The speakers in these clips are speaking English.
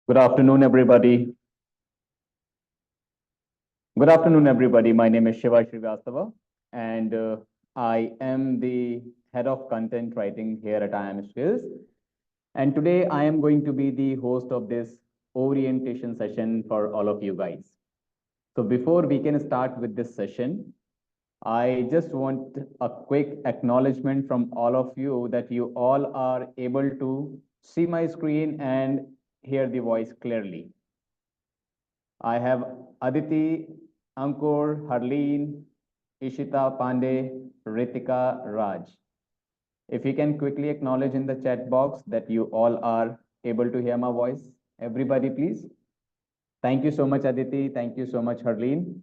Good afternoon, everybody. Good afternoon, everybody. My name is Shiva Srivastava, and I am the head of content writing here at IIM Skills. And today I am going to be the host of this orientation session for all of you guys. So before we can start with this session, I just want a quick acknowledgement from all of you that you all are able to see my screen and hear the voice clearly. I have Aditi, Ankur, Harleen, Ishita Pandey, Ritika, Raj. If you can quickly acknowledge in the chat box that you all are able to hear my voice. Everybody, please. Thank you so much, Aditi. Thank you so much, Harleen.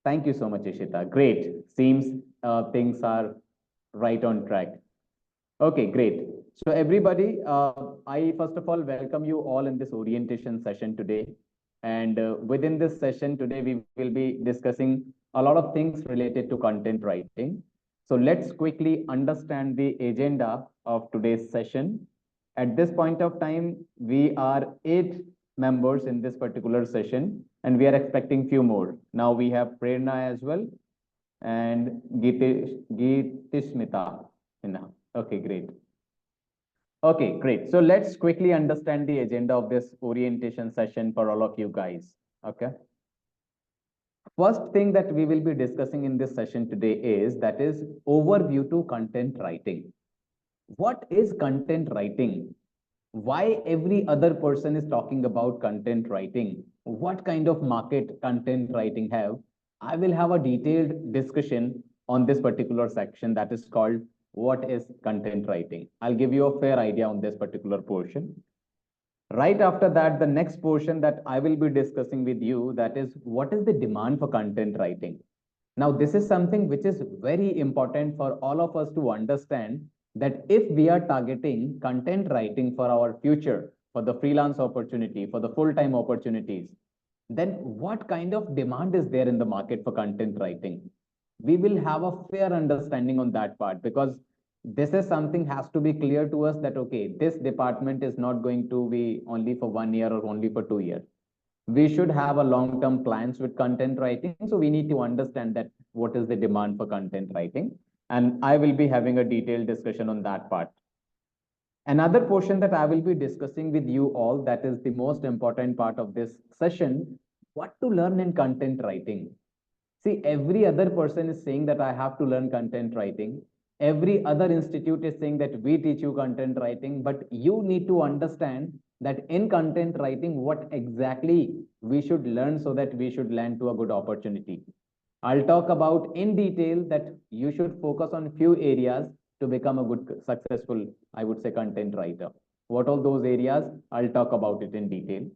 Thank you so much, Ishita. Great. Seems things are right on track. Okay, great. So everybody, I first of all welcome you all in this orientation session today. And within this session today, we will be discussing a lot of things related to content writing. So let's quickly understand the agenda of today's session. At this point of time, we are 8 members in this particular session, and we are expecting few more. Now we have Prerna as well, and Geetishmita. Okay, great. Okay, great. So let's quickly understand the agenda of this orientation session for all of you guys. Okay. First thing that we will be discussing in this session today is overview to content writing. What is content writing? Why every other person is talking about content writing? What kind of market content writing have? I will have a detailed discussion on this particular section that is called what is content writing. I'll give you a fair idea on this particular portion. Right after that, the next portion that I will be discussing with you, that is what is the demand for content writing. Now, this is something which is very important for all of us to understand, that if we are targeting content writing for our future, for the freelance opportunity, for the full-time opportunities, then what kind of demand is there in the market for content writing? We will have a fair understanding on that part, because this is something has to be clear to us that, okay, this department is not going to be only for 1 year or only for 2 years. We should have a long-term plans with content writing. So we need to understand that what is the demand for content writing. And I will be having a detailed discussion on that part. Another portion that I will be discussing with you all, that is the most important part of this session, what to learn in content writing. See, every other person is saying that I have to learn content writing. Every other institute is saying that we teach you content writing, but you need to understand that in content writing, what exactly we should learn so that we should land to a good opportunity. I'll talk about in detail that you should focus on few areas to become a good, successful, I would say, content writer. What all those areas, I'll talk about it in detail.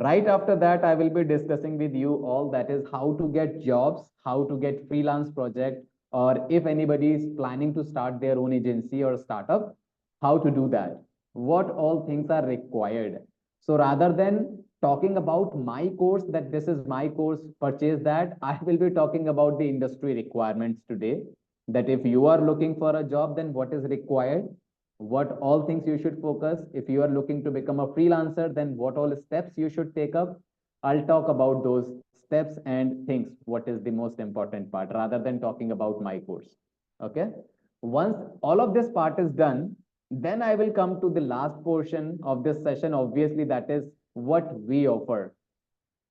Right after that, I will be discussing with you all that is how to get jobs, how to get freelance project, or if anybody is planning to start their own agency or startup, how to do that, what all things are required. So rather than talking about my course, that this is my course, purchase that, I will be talking about the industry requirements today, that if you are looking for a job, then what is required, what all things you should focus. If you are looking to become a freelancer, then what all steps you should take up. I'll talk about those steps and things, what is the most important part, rather than talking about my course. Okay. Once all of this part is done, then I will come to the last portion of this session, obviously, that is what we offer.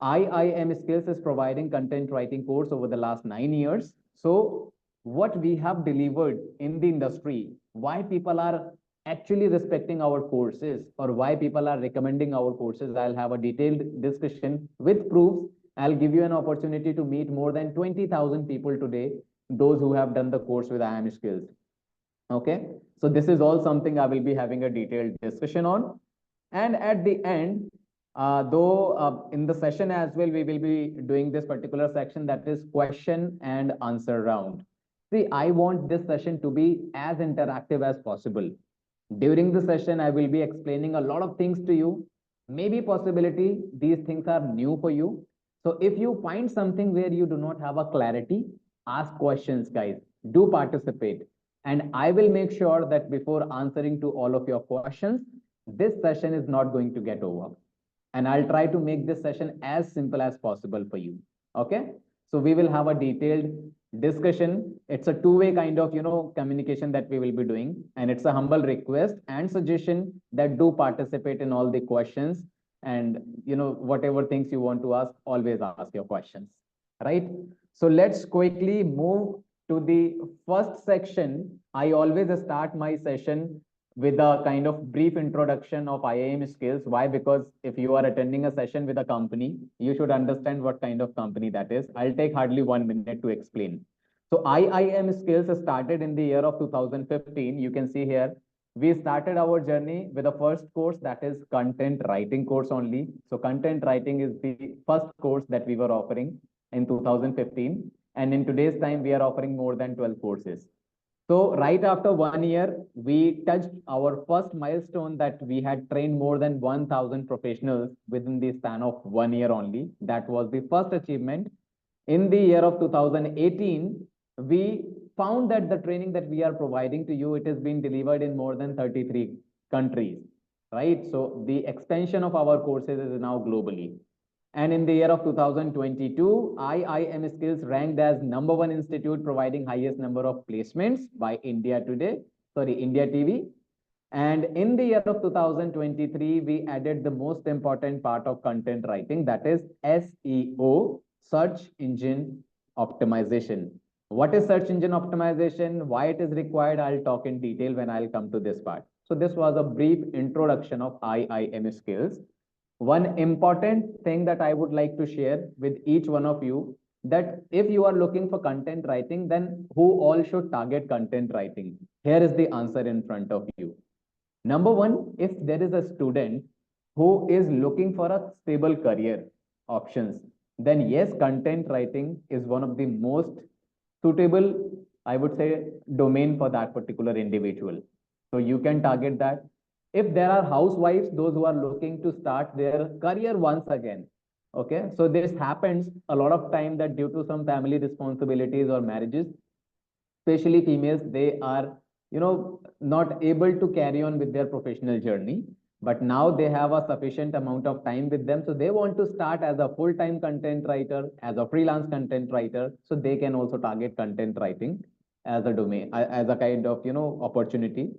IIM Skills is providing content writing course over the last 9 years. So what we have delivered in the industry, why people are actually respecting our courses, or why people are recommending our courses, I'll have a detailed discussion with proofs. I'll give you an opportunity to meet more than 20,000 people today, those who have done the course with IIM Skills. Okay, so this is all something I will be having a detailed discussion on. And at the end, though in the session as well, we will be doing this particular section, that is question and answer round. See, I want this session to be as interactive as possible. During the session, I will be explaining a lot of things to you. Maybe possibility, these things are new for you. So if you find something where you do not have a clarity, ask questions, guys. Do participate. And I will make sure that before answering to all of your questions, this session is not going to get over. And I'll try to make this session as simple as possible for you. Okay. So we will have a detailed discussion. It's a two-way kind of, communication that we will be doing. And it's a humble request and suggestion that do participate in all the questions. And, whatever things you want to ask, always ask your questions. Right. So let's quickly move to the first section. I always start my session with a kind of brief introduction of IIM skills. Why? Because if you are attending a session with a company, you should understand what kind of company that is. I'll take hardly 1 minute to explain. So IIM skills started in the year of 2015. You can see here, we started our journey with the first course, that is content writing course only. So content writing is the first course that we were offering in 2015. And in today's time, we are offering more than 12 courses. So right after 1 year, we touched our first milestone that we had trained more than 1,000 professionals within the span of 1 year only. That was the first achievement. In the year of 2018, we found that the training that we are providing to you, it has been delivered in more than 33 countries, right? So the expansion of our courses is now globally. And in the year of 2022, IIM Skills ranked as #1 institute providing highest number of placements by India TV. And in the year of 2023, we added the most important part of content writing, that is SEO, search engine optimization. What is search engine optimization? Why it is required? I'll talk in detail when I'll come to this part. So this was a brief introduction of IIM Skills. One important thing that I would like to share with each one of you, that if you are looking for content writing, then who all should target content writing? Here is the answer in front of you. Number one, if there is a student who is looking for a stable career options, then yes, content writing is one of the most suitable, I would say, domain for that particular individual. So you can target that. If there are housewives, those who are looking to start their career once again, okay, so this happens a lot of time that due to some family responsibilities or marriages, especially females, they are, not able to carry on with their professional journey, but now they have a sufficient amount of time with them, so they want to start as a full-time content writer, as a freelance content writer, so they can also target content writing as a domain, as a kind of, opportunity.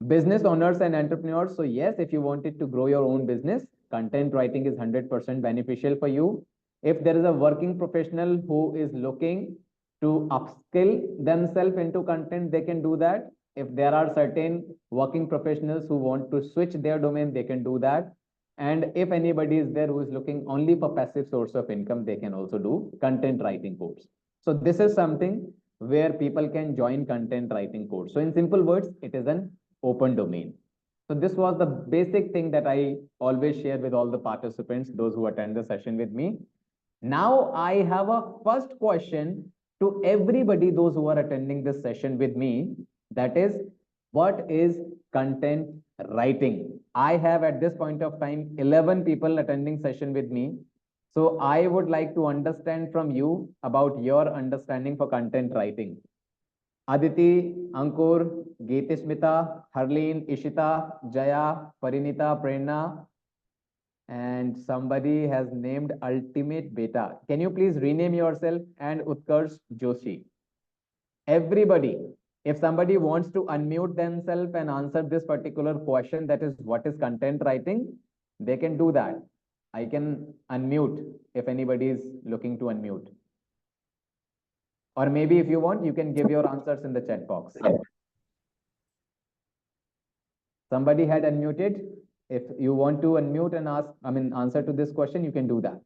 Business owners and entrepreneurs. So yes, if you wanted to grow your own business, content writing is 100% beneficial for you. If there is a working professional who is looking to upskill themselves into content, they can do that. If there are certain working professionals who want to switch their domain, they can do that. And if anybody is there who is looking only for passive source of income, they can also do content writing course. So this is something where people can join content writing course. So in simple words, it is an open domain. So this was the basic thing that I always share with all the participants, those who attend the session with me. Now I have a first question to everybody, those who are attending this session with me. That is, what is content writing? I have at this point of time 11 people attending session with me. So I would like to understand from you about your understanding for content writing. Aditi, Ankur, Geetismita, Harleen, Ishita, Jaya, Parinita, Prerna, and somebody has named Ultimate Beta. Can you please rename yourself? And Utkarsh Joshi. Everybody, if somebody wants to unmute themselves and answer this particular question, that is what is content writing, they can do that. I can unmute if anybody is looking to unmute. Or maybe if you want, you can give your answers in the chat box. Somebody had unmuted. If you want to unmute and answer to this question, you can do that.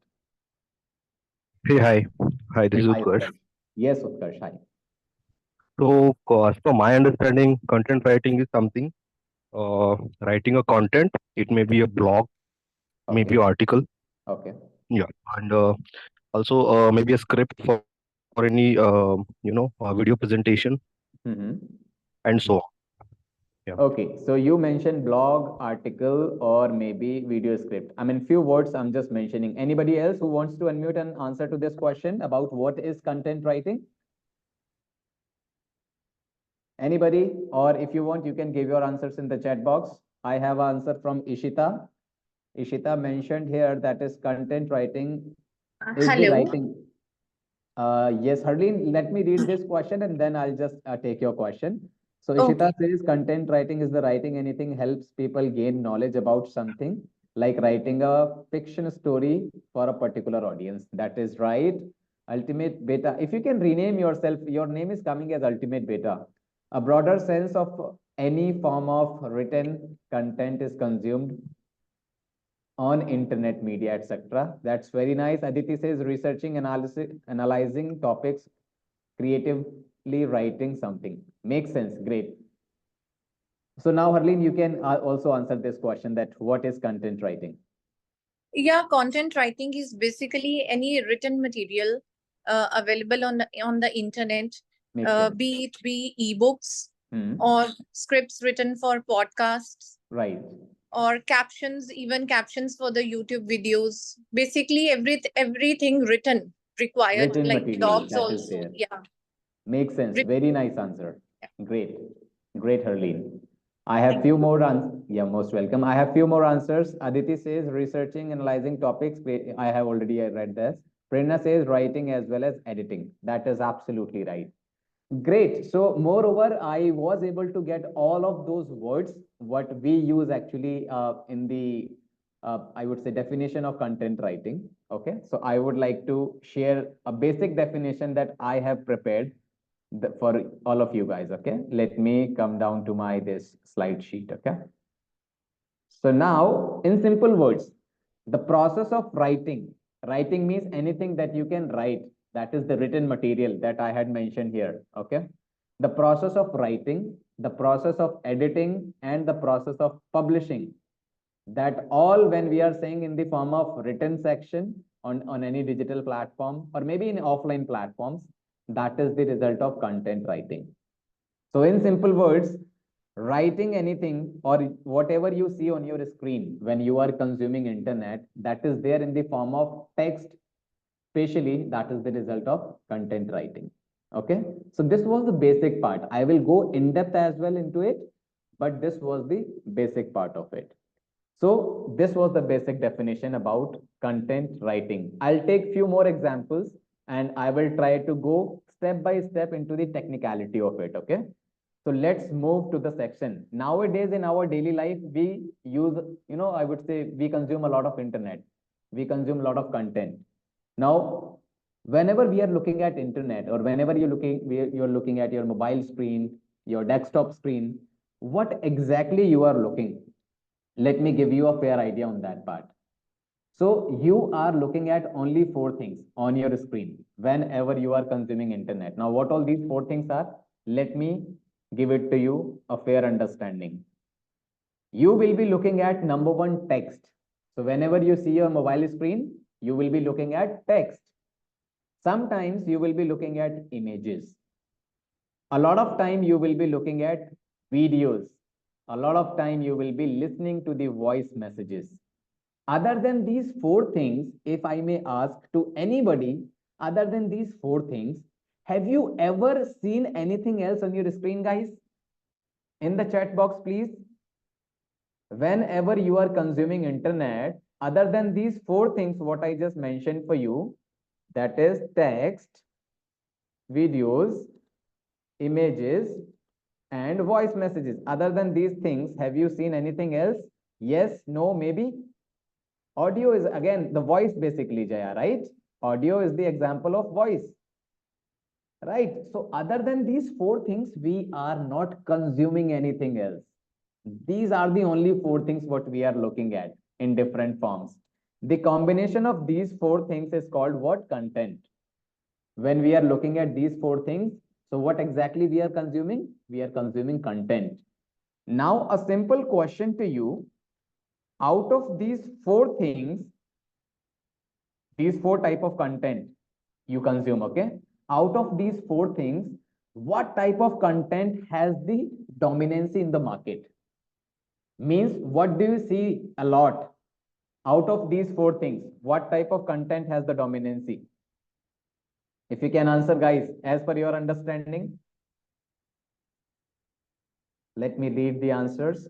Hey, hi. Hi, this is Hi, Utkarsh. Utkarsh. Yes, Utkarsh. Hi. So, as per my understanding, content writing is something, writing a content. It may be a blog, maybe Okay. an article, Okay. yeah, and also maybe a script for any, video presentation Mm-hmm. and so on. Yeah. Okay, so you mentioned blog, article, or maybe video script. I mean, few words I'm just mentioning. Anybody else who wants to unmute and answer to this question about what is content writing? Anybody? Or if you want, you can give your answers in the chat box. I have answer from Ishita. Ishita mentioned here that is content writing is the Hello. writing. Yes, Harleen, let me read this question and then I'll just take your question. So Ishita Okay. says content writing is the writing anything helps people gain knowledge about something, like writing a fiction story for a particular audience. That is right. Ultimate Beta. If you can rename yourself, your name is coming as Ultimate Beta. A broader sense of any form of written content is consumed on internet media, etc. That's very nice. Aditi says researching, analyzing topics, creatively writing something. Makes sense. Great. So now, Harleen, you can also answer this question that what is content writing? Yeah, content writing is basically any written material available on the internet, Makes sense. be it be ebooks Hmm. or scripts written for podcasts Right. or captions, even captions for the YouTube videos. Basically, everything written required, Written like material blogs that is also. there. Yeah. Makes sense. Writ- Very nice answer. Great. Great, Harleen. I have Thank few more yeah, most welcome. I have few more answers. Aditi says researching, analyzing topics. I have already read this. Prerna says writing as well as editing. That is absolutely right. Great. So moreover, I was able to get all of those words, what we use actually in the, I would say, definition of content writing. Okay. So I would like to share a basic definition that I have prepared for all of you guys. Okay. Let me come down to my this slide sheet. Okay. So now, in simple words, the process of writing means anything that you can write. That is the written material that I had mentioned here. Okay. The process of writing, the process of editing, and the process of publishing. That all when we are saying in the form of written section on any digital platform or maybe in offline platforms, that is the result of content writing. So in simple words, writing anything or whatever you see on your screen when you are consuming internet, that is there in the form of text, especially that is the result of content writing. Okay. So this was the basic part. I will go in depth as well into it, but this was the basic part of it. So this was the basic definition about content writing. I'll take few more examples and I will try to go step by step into the technicality of it. Okay. So let's move to the section. Nowadays in our daily life, we use, I would say we consume a lot of internet. We consume a lot of content. Now, whenever we are looking at internet or whenever you're looking at your mobile screen, your desktop screen, what exactly you are looking? Let me give you a fair idea on that part. So you are looking at only four things on your screen whenever you are consuming internet. Now, what all these four things are? Let me give it to you a fair understanding. You will be looking at number one, text. So whenever you see your mobile screen, you will be looking at text. Sometimes you will be looking at images. A lot of time you will be looking at videos. A lot of time you will be listening to the voice messages. Other than these four things, if I may ask to anybody, other than these four things, have you ever seen anything else on your screen, guys? In the chat box, please. Whenever you are consuming internet, other than these four things, what I just mentioned for you, that is text, videos, images, and voice messages. Other than these things, have you seen anything else? Yes, no, maybe? Audio is again the voice basically, Jaya, right? Audio is the example of voice, right? So other than these four things, we are not consuming anything else. These are the only four things what we are looking at in different forms. The combination of these four things is called what? Content. When we are looking at these four things, so what exactly we are consuming? We are consuming content. Now, a simple question to you, out of these four things, these four type of content you consume, okay? Out of these four things, what type of content has the dominancy in the market? Means what do you see a lot out of these four things? What type of content has the dominancy? If you can answer, guys, as per your understanding, let me read the answers.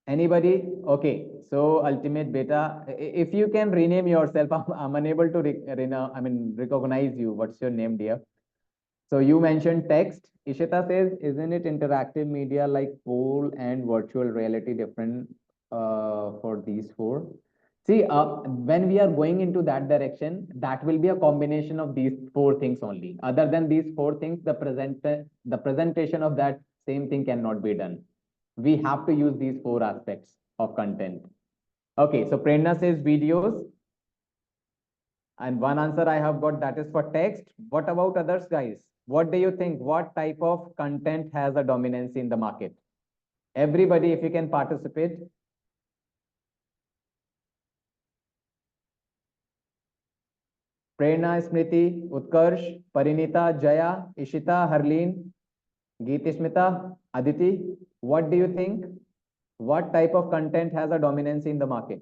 Anybody? Okay. So ultimate beta, if you can rename yourself, I'm unable to recognize you. What's your name, dear? So you mentioned text. Ishita says, isn't it interactive media like poll and virtual reality different for these four? See, when we are going into that direction, that will be a combination of these four things only. Other than these four things, the presentation of that same thing cannot be done. We have to use these four aspects of content. Okay, so Prerna says videos. And one answer I have got, that is for text. What about others, guys? What do you think? What type of content has a dominance in the market? Everybody, if you can participate. Prerna, Smriti, Utkarsh, Parinita, Jaya, Ishita, Harleen, Geeti, Smita, Aditi. What do you think? What type of content has a dominance in the market?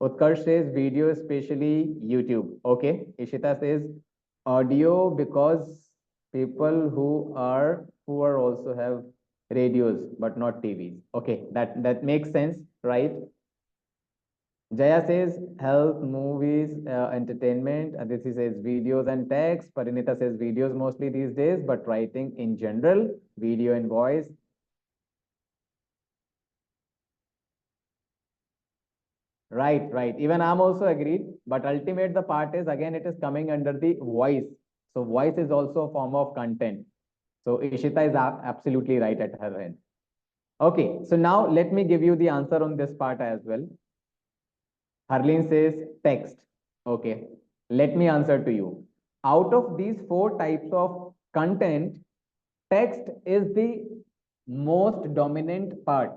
Utkarsh says video, especially YouTube. Okay. Ishita says audio because people who are also have radios but not TVs. Okay, that makes sense, right? Jaya says health, movies, entertainment. Aditi says videos and text. Parinita says videos mostly these days, but writing in general, video and voice. Right, right. Even I'm also agreed. But ultimate the part is again, it is coming under the voice. So voice is also a form of content. So Ishita is absolutely right at her end. Okay, so now let me give you the answer on this part as well. Harleen says text. Okay, let me answer to you. Out of these four types of content, text is the most dominant part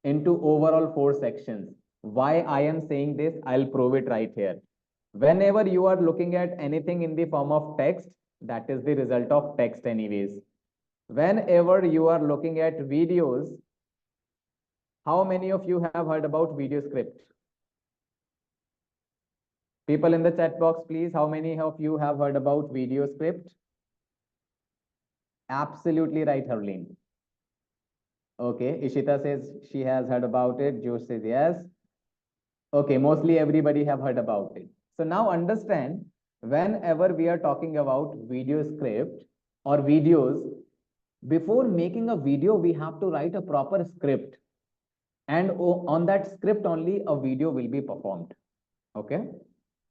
into overall four sections. Why I am saying this, I'll prove it right here. Whenever you are looking at anything in the form of text, that is the result of text anyways. Whenever you are looking at videos, how many of you have heard about video script? People in the chat box, please. How many of you have heard about video script? Absolutely right, Harleen. Okay, Ishita says she has heard about it. Josh says yes. Okay, mostly everybody have heard about it. So now understand, whenever we are talking about video script or videos, before making a video, we have to write a proper script. And on that script only, a video will be performed. Okay.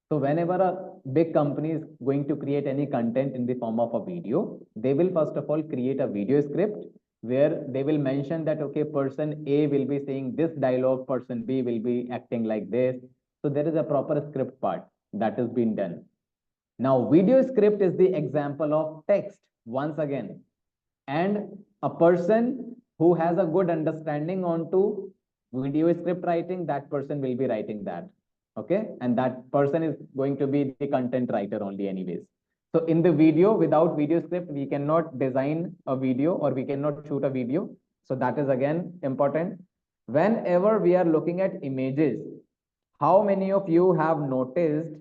So whenever a big company is going to create any content in the form of a video, they will first of all create a video script where they will mention that, okay, person A will be saying this dialogue, person B will be acting like this. So there is a proper script part that has been done. Now, video script is the example of text once again. And a person who has a good understanding onto video script writing, that person will be writing that. Okay. And that person is going to be the content writer only anyways. So in the video, without video script, we cannot design a video or we cannot shoot a video. So that is again important. Whenever we are looking at images, how many of you have noticed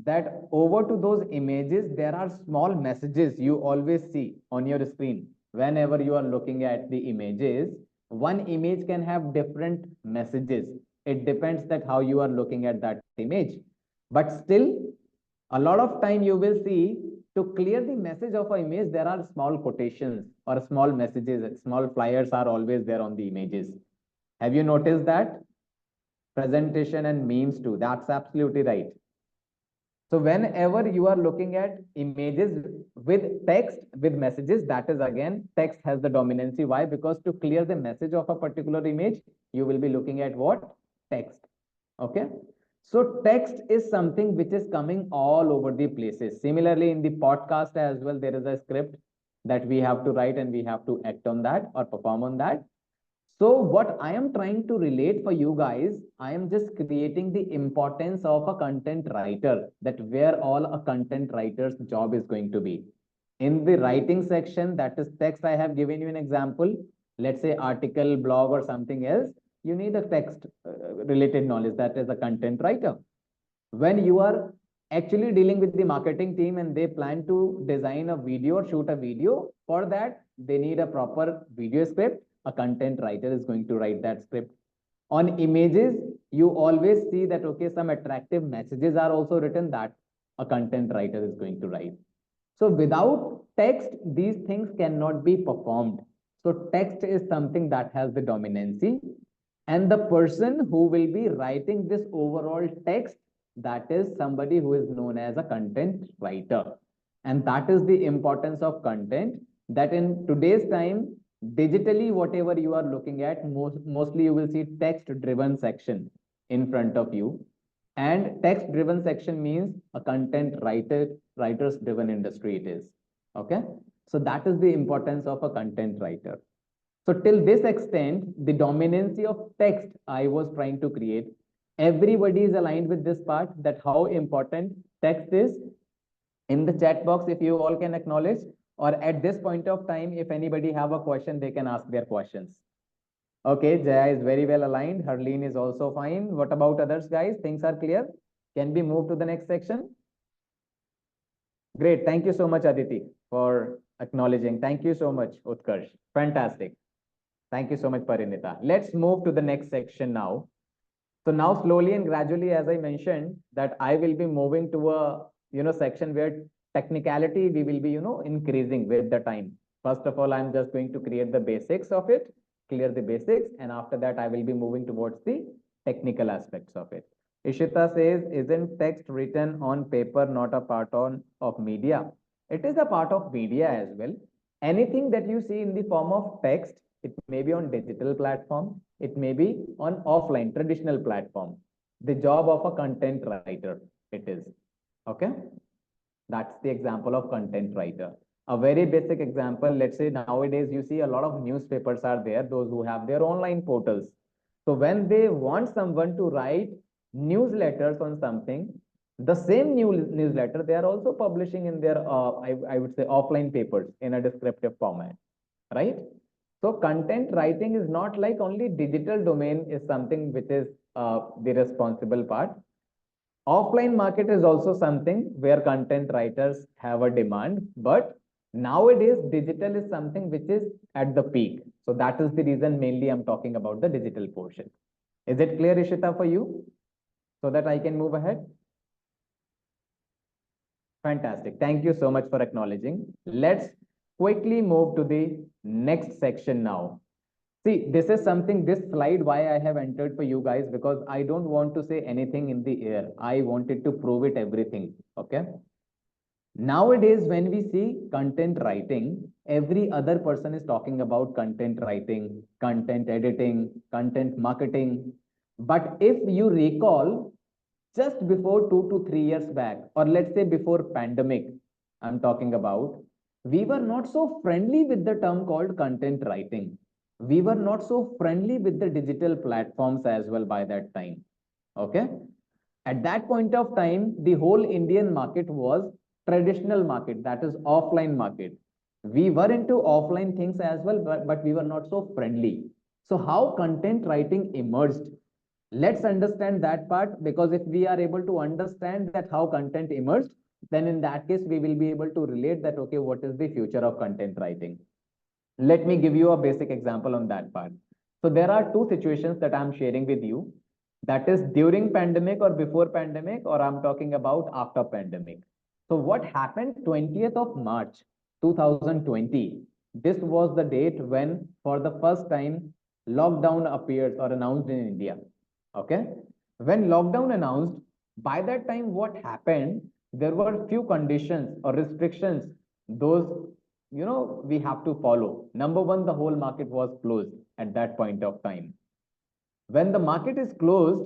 that over to those images, there are small messages you always see on your screen. Whenever you are looking at the images, one image can have different messages. It depends that how you are looking at that image. But still, a lot of time you will see to clear the message of an image, there are small quotations or small messages, small flyers are always there on the images. Have you noticed that? Presentation and memes too. That's absolutely right. So whenever you are looking at images with text, with messages, that is again, text has the dominancy. Why? Because to clear the message of a particular image, you will be looking at what? Text. Okay. So text is something which is coming all over the places. Similarly, in the podcast as well, there is a script that we have to write and we have to act on that or perform on that. So what I am trying to relate for you guys, I am just creating the importance of a content writer, that where all a content writer's job is going to be. In the writing section, that is text, I have given you an example. Let's say article, blog or something else. You need a text related knowledge, that is a content writer. When you are actually dealing with the marketing team and they plan to design a video or shoot a video, for that, they need a proper video script. a content writer is going to write that script. On images, you always see that, okay, some attractive messages are also written that a content writer is going to write. So without text, these things cannot be performed. So text is something that has the dominancy, and the person who will be writing this overall text, that is somebody who is known as a content writer. And that is the importance of content, that in today's time, digitally, whatever you are looking at, mostly you will see text driven section in front of you. And text driven section means a content writers driven industry it is. Okay. So that is the importance of a content writer. So till this extent, the dominancy of text I was trying to create, everybody is aligned with this part, that how important text is. In the chat box, if you all can acknowledge, or at this point of time, if anybody have a question, they can ask their questions. Okay, Jaya is very well aligned. Harleen is also fine. What about others, guys? Things are clear? Can we move to the next section? Great. Thank you so much, Aditi, for acknowledging. Thank you so much, Utkarsh. Fantastic. Thank you so much, Parinita. Let's move to the next section now. So now slowly and gradually, as I mentioned, that I will be moving to a section where technicality we will be increasing with the time. First of all, I'm just going to create the basics of it, clear the basics, and after that I will be moving towards the technical aspects of it. Ishita says, isn't text written on paper not a part of media? It is a part of media as well. Anything that you see in the form of text, it may be on digital platform, it may be on offline traditional platform. The job of a content writer it is. Okay, that's the example of content writer. A very basic example, let's say nowadays you see a lot of newspapers are there, those who have their online portals. So when they want someone to write newsletters on something, the same newsletter they are also publishing in their I would say offline papers in a descriptive format, right? So content writing is not like only digital domain is something which is the responsible part. Offline market is also something where content writers have a demand, but nowadays digital is something which is at the peak. So that is the reason mainly I'm talking about the digital portion. Is it clear, Ishita, for you? So that I can move ahead? Fantastic. Thank you so much for acknowledging. Let's quickly move to the next section now. See, this is something, this slide, why I have entered for you guys, because I don't want to say anything in the air. I wanted to prove it everything. Okay. Nowadays, when we see content writing, every other person is talking about content writing, content editing, content marketing. But if you recall, just before 2 to 3 years back, or let's say before pandemic, I'm talking about, we were not so friendly with the term called content writing. We were not so friendly with the digital platforms as well by that time. Okay. At that point of time, the whole Indian market was traditional market, that is offline market. We were into offline things as well, but we were not so friendly. So how content writing emerged? Let's understand that part, because if we are able to understand that how content emerged, then in that case, we will be able to relate that, okay, what is the future of content writing? Let me give you a basic example on that part. So there are two situations that I'm sharing with you. That is during pandemic or before pandemic, or I'm talking about after pandemic. So what happened 20th of March 2020? This was the date when for the first time lockdown appears or announced in India. Okay. When lockdown announced, by that time what happened? There were few conditions or restrictions. Those we have to follow. Number one, the whole market was closed at that point of time. When the market is closed,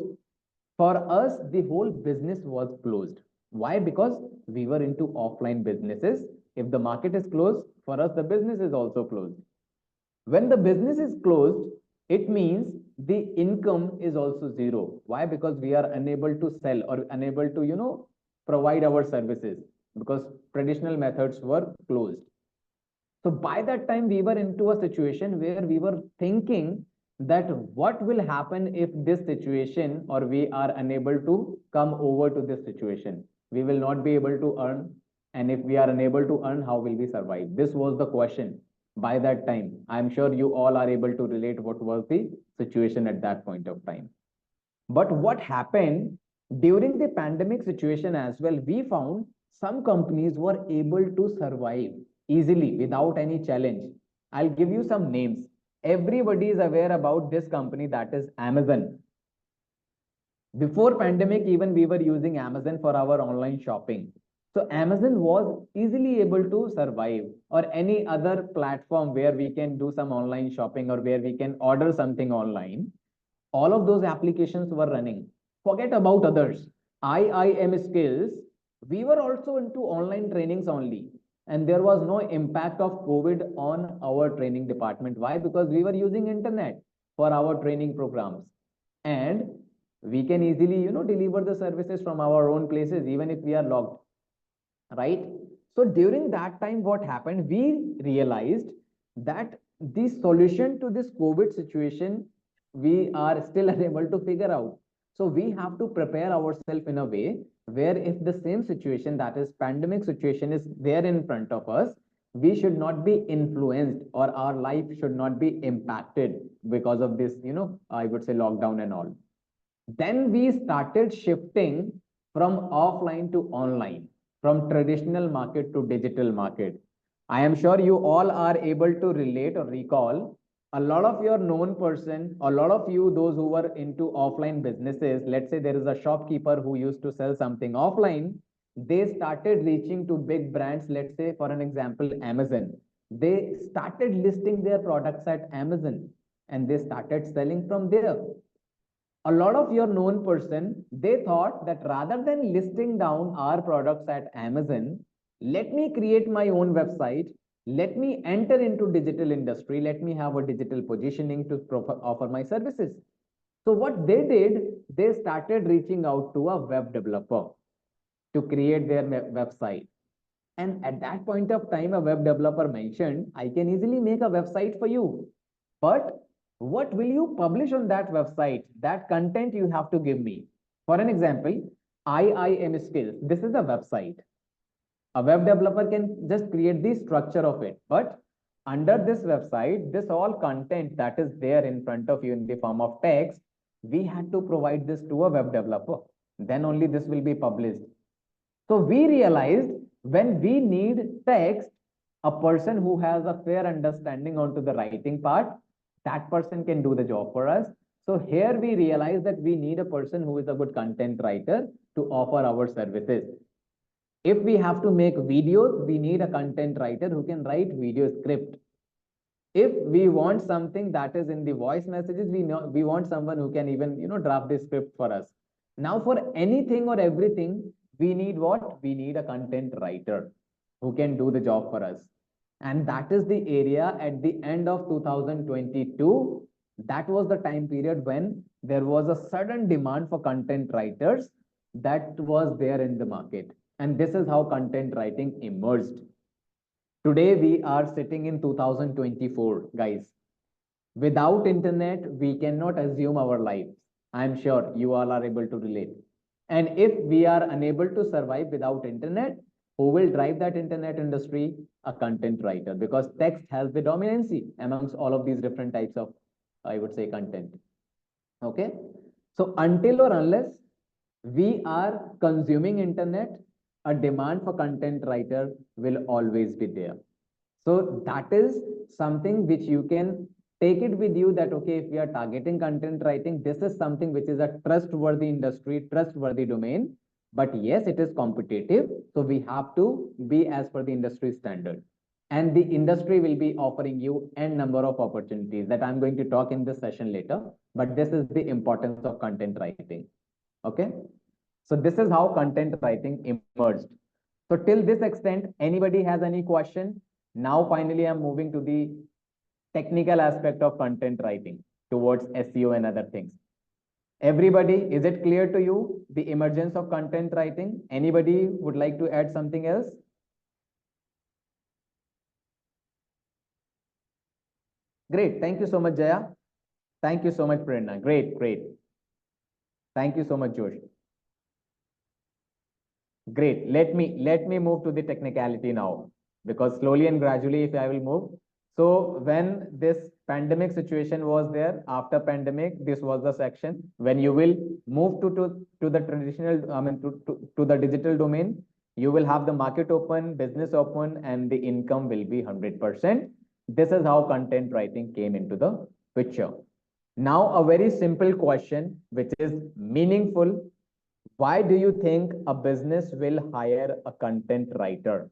for us, the whole business was closed. Why? Because we were into offline businesses. If the market is closed, for us, the business is also closed. When the business is closed, it means the income is also zero. Why? Because we are unable to sell or unable to, provide our services because traditional methods were closed. So by that time, we were into a situation where we were thinking that what will happen if this situation or we are unable to come over to this situation. We will not be able to earn. And if we are unable to earn, how will we survive? This was the question by that time. I'm sure you all are able to relate what was the situation at that point of time. But what happened during the pandemic situation as well, we found some companies were able to survive easily without any challenge. I'll give you some names. Everybody is aware about this company, that is Amazon. Before pandemic, even we were using Amazon for our online shopping. So Amazon was easily able to survive, or any other platform where we can do some online shopping or where we can order something online. All of those applications were running. Forget about others. IIM Skills, we were also into online trainings only. And there was no impact of COVID on our training department. Why? Because we were using internet for our training programs. And we can easily, deliver the services from our own places, even if we are logged, right? So during that time, what happened? We realized that the solution to this COVID situation, we are still unable to figure out. So we have to prepare ourselves in a way where if the same situation, that is pandemic situation, is there in front of us, we should not be influenced, or our life should not be impacted because of this, I would say lockdown and all. Then we started shifting from offline to online, from traditional market to digital market. I am sure you all are able to relate or recall a lot of your known person, a lot of you, those who were into offline businesses. Let's say there is a shopkeeper who used to sell something offline. They started reaching to big brands. Let's say, for an example, Amazon. They started listing their products at Amazon and they started selling from there. A lot of your known person, they thought that rather than listing down our products at Amazon, let me create my own website, let me enter into digital industry, let me have a digital positioning to offer my services. So what they did, they started reaching out to a web developer to create their website. And at that point of time, a web developer mentioned, I can easily make a website for you, but what will you publish on that website? That content you have to give me. For an example, IIM Skills. This is a website. A web developer can just create the structure of it. But under this website, this all content that is there in front of you in the form of text, we had to provide this to a web developer. Then only this will be published. So we realized when we need text, a person who has a fair understanding onto the writing part, that person can do the job for us. So here we realize that we need a person who is a good content writer to offer our services. If we have to make videos, we need a content writer who can write video script. If we want something that is in the voice messages, we want someone who can even, draft the script for us. Now for anything or everything, we need what? We need a content writer who can do the job for us. And that is the area at the end of 2022. That was the time period when there was a sudden demand for content writers that was there in the market. And this is how content writing emerged. Today, we are sitting in 2024, guys. Without internet, we cannot assume our lives. I'm sure you all are able to relate. And if we are unable to survive without internet, who will drive that internet industry? A content writer, because text has the dominancy amongst all of these different types of, I would say, content. Okay. So until or unless we are consuming internet, a demand for content writer will always be there. So that is something which you can take it with you, that, okay, if we are targeting content writing, this is something which is a trustworthy industry, trustworthy domain. But yes, it is competitive. So we have to be as per the industry standard. And the industry will be offering you n number of opportunities that I'm going to talk in this session later. But this is the importance of content writing. Okay. So this is how content writing emerged. So till this extent, anybody has any question? Now, finally, I'm moving to the technical aspect of content writing towards SEO and other things. Everybody, is it clear to you the emergence of content writing? Anybody would like to add something else? Great. Thank you so much, Jaya. Thank you so much, Prerna. Great, great. Thank you so much, Josh. Great. Let me move to the technicality now, because slowly and gradually, if I will move. So when this pandemic situation was there, after pandemic, this was the section when you will move to the traditional, I mean, to the digital domain, you will have the market open, business open, and the income will be 100%. This is how content writing came into the picture. Now, a very simple question, which is meaningful. Why do you think a business will hire a content writer?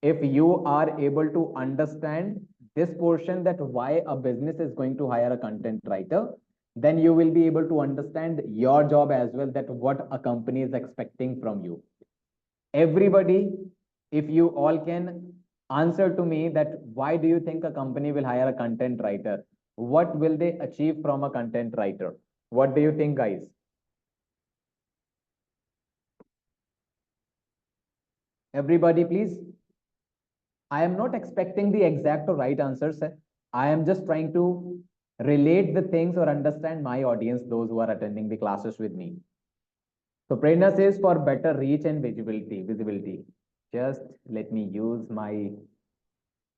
If you are able to understand this portion, that why a business is going to hire a content writer, then you will be able to understand your job as well, that what a company is expecting from you. Everybody, if you all can answer to me that why do you think a company will hire a content writer? What will they achieve from a content writer? What do you think, guys? Everybody, please. I am not expecting the exact or right answers. I am just trying to relate the things or understand my audience, those who are attending the classes with me. So Prerna says for better reach and visibility. Just let me use my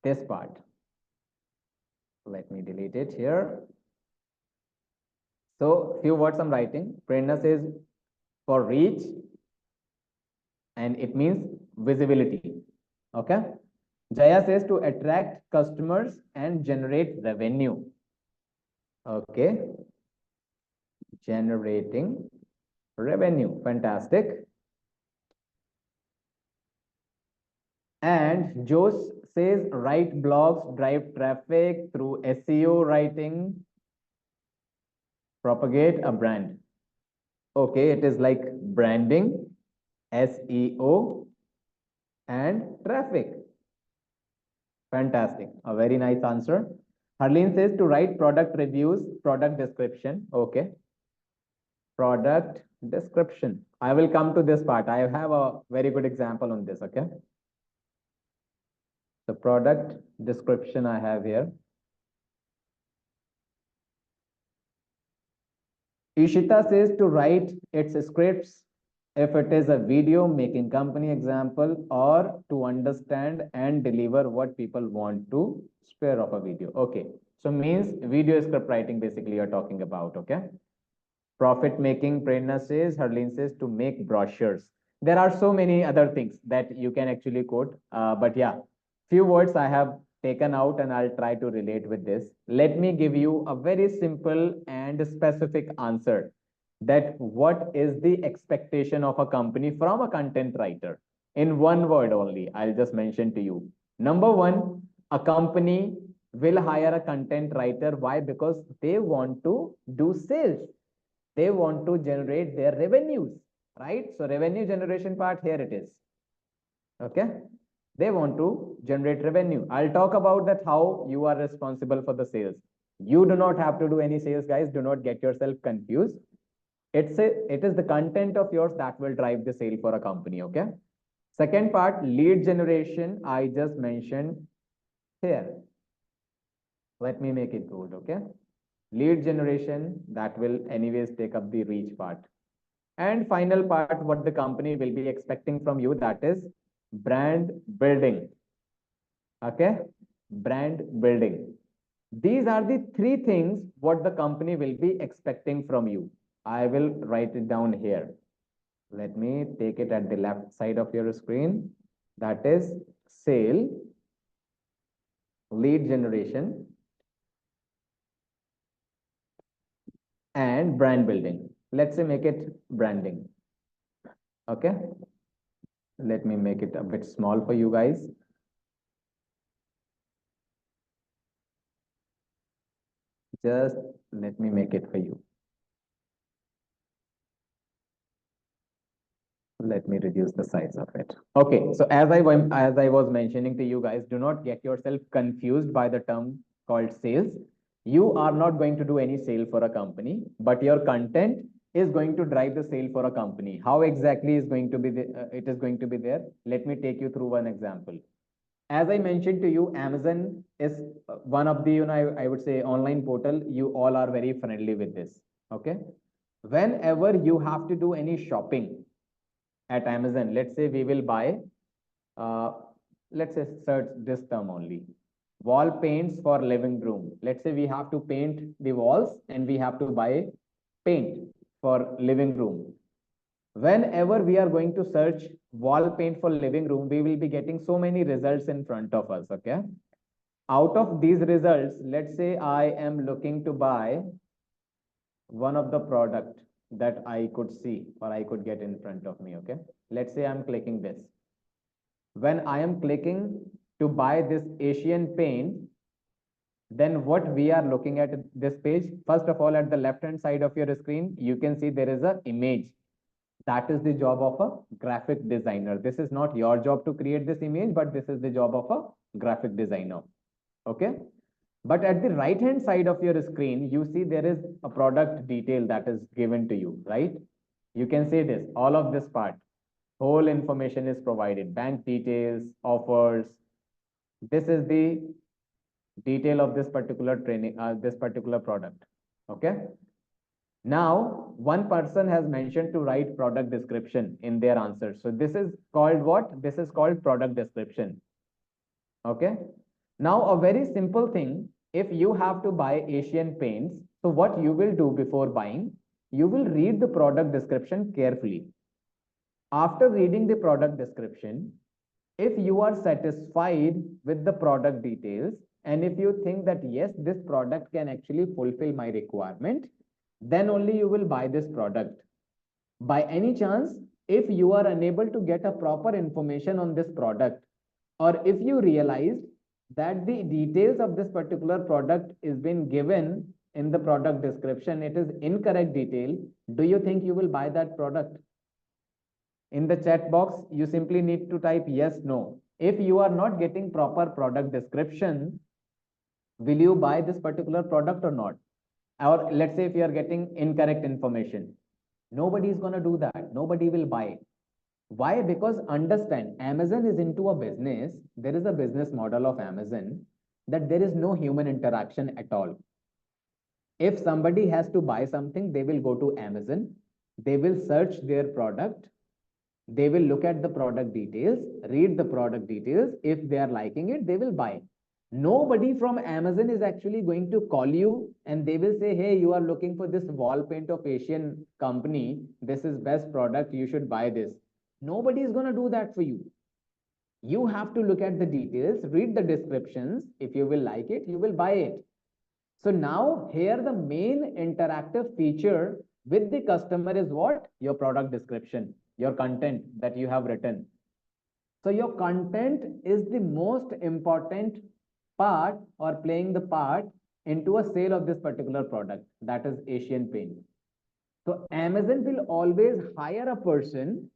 this part. Let me delete it here. So few words I'm writing. Prerna says for reach, and it means visibility. Okay. Jaya says to attract customers and generate revenue. Okay. Generating revenue. Fantastic. And Jose says write blogs, drive traffic through SEO writing, propagate a brand. Okay, it is like branding, SEO, and traffic. Fantastic. A very nice answer. Harleen says to write product reviews, product description. Okay. Product description. I will come to this part. I have a very good example on this. Okay. The product description I have here. Ishita says to write its scripts if it is a video making company example, or to understand and deliver what people want to spare of a video. Okay. So means video script writing basically you're talking about. Okay. Profit making, Prerna says, Harleen says to make brochures. There are so many other things that you can actually quote. But yeah, few words I have taken out and I'll try to relate with this. Let me give you a very simple and specific answer, that what is the expectation of a company from a content writer? In one word only, I'll just mention to you. Number one, a company will hire a content writer. Why? Because they want to do sales. They want to generate their revenues, right? So revenue generation part, here it is. Okay. They want to generate revenue. I'll talk about that how you are responsible for the sales. You do not have to do any sales, guys. Do not get yourself confused. It is the content of yours that will drive the sale for a company. Okay. Second part, lead generation, I just mentioned here. Let me make it good. Okay. Lead generation, that will anyways take up the reach part. And final part, what the company will be expecting from you, that is brand building. Okay. Brand building. These are the three things what the company will be expecting from you. I will write it down here. Let me take it at the left side of your screen. That is sale, lead generation, and brand building. Let's say make it branding. Okay. Let me make it a bit small for you guys. Just let me make it for you. Let me reduce the size of it. Okay, so as I was mentioning to you guys, do not get yourself confused by the term called sales. You are not going to do any sale for a company, but your content is going to drive the sale for a company. How exactly is going to be it is going to be there? Let me take you through one example. As I mentioned to you, Amazon is one of the, I would say online portal. You all are very friendly with this. Okay. Whenever you have to do any shopping at Amazon, let's say we will buy, let's say search this term only. wall paints for living room. Let's say we have to paint the walls and we have to buy paint for living room. Whenever we are going to search wall paint for living room, we will be getting so many results in front of us, okay? Out of these results, let's say I am looking to buy one of the product that I could see or I could get in front of me, okay? Let's say I'm clicking this. When I am clicking to buy this Asian paint, then what we are looking at this page, first of all, at the left-hand side of your screen, you can see there is an image. That is the job of a graphic designer. This is not your job to create this image, but this is the job of a graphic designer, okay? But at the right-hand side of your screen, you see there is a product detail that is given to you, right? You can see this, all of this part, whole information is provided, bank details, offers. This is the detail of this particular this particular product, okay? Now, one person has mentioned to write product description in their answer. So this is called what? This is called product description, okay? Now, a very simple thing, if you have to buy Asian paints, so what you will do before buying, you will read the product description carefully. After reading the product description, if you are satisfied with the product details, and if you think that, yes, this product can actually fulfill my requirement, then only you will buy this product. By any chance, if you are unable to get a proper information on this product, or if you realize that the details of this particular product is been given in the product description, it is incorrect detail, do you think you will buy that product? In the chat box, you simply need to type yes, no. If you are not getting proper product description, will you buy this particular product or not? Or let's say if you are getting incorrect information, nobody is going to do that. Nobody will buy it. Why? Because understand, Amazon is into a business. There is a business model of Amazon that there is no human interaction at all. If somebody has to buy something, they will go to Amazon. They will search their product. They will look at the product details, read the product details. If they are liking it, they will buy. Nobody from Amazon is actually going to call you and they will say, hey, you are looking for this wall paint of Asian company. This is best product. You should buy this. Nobody is going to do that for you. You have to look at the details, read the descriptions. If you will like it, you will buy it. So now here the main interactive feature with the customer is what? Your product description, your content that you have written. So your content is the most important part or playing the part into a sale of this particular product, that is Asian paint. So Amazon will always hire a person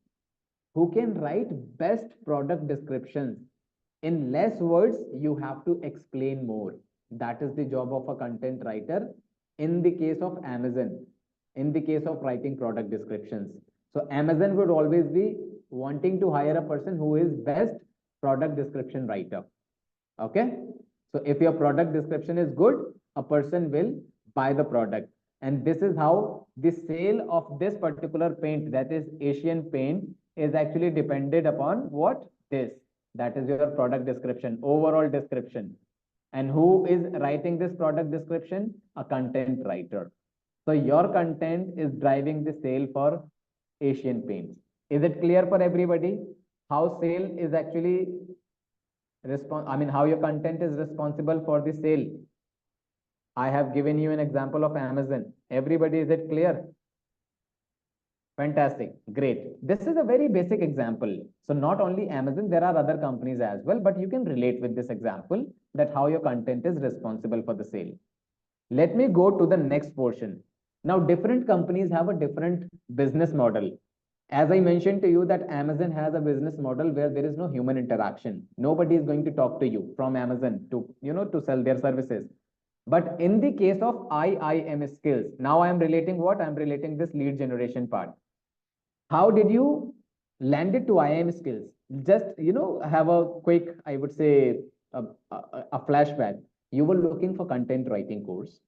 who can write best product descriptions. In less words, you have to explain more. That is the job of a content writer in the case of Amazon, in the case of writing product descriptions. So Amazon would always be wanting to hire a person who is best product description writer. Okay. So if your product description is good, a person will buy the product. And this is how the sale of this particular paint, that is Asian paint, is actually dependent upon what? This. That is your product description, overall description. And who is writing this product description? A content writer. So your content is driving the sale for Asian paints. Is it clear for everybody? How sale is actually how your content is responsible for the sale? I have given you an example of Amazon. Everybody, is it clear? Fantastic. Great. This is a very basic example. So not only Amazon, there are other companies as well, but you can relate with this example that how your content is responsible for the sale. Let me go to the next portion. Now, different companies have a different business model. As I mentioned to you that Amazon has a business model where there is no human interaction. Nobody is going to talk to you from Amazon to, to sell their services. But in the case of IIM skills, now I am relating what? I am relating this lead generation part. How did you land it to IIM skills? Just, have a quick, I would say, a flashback. You were looking for content writing course.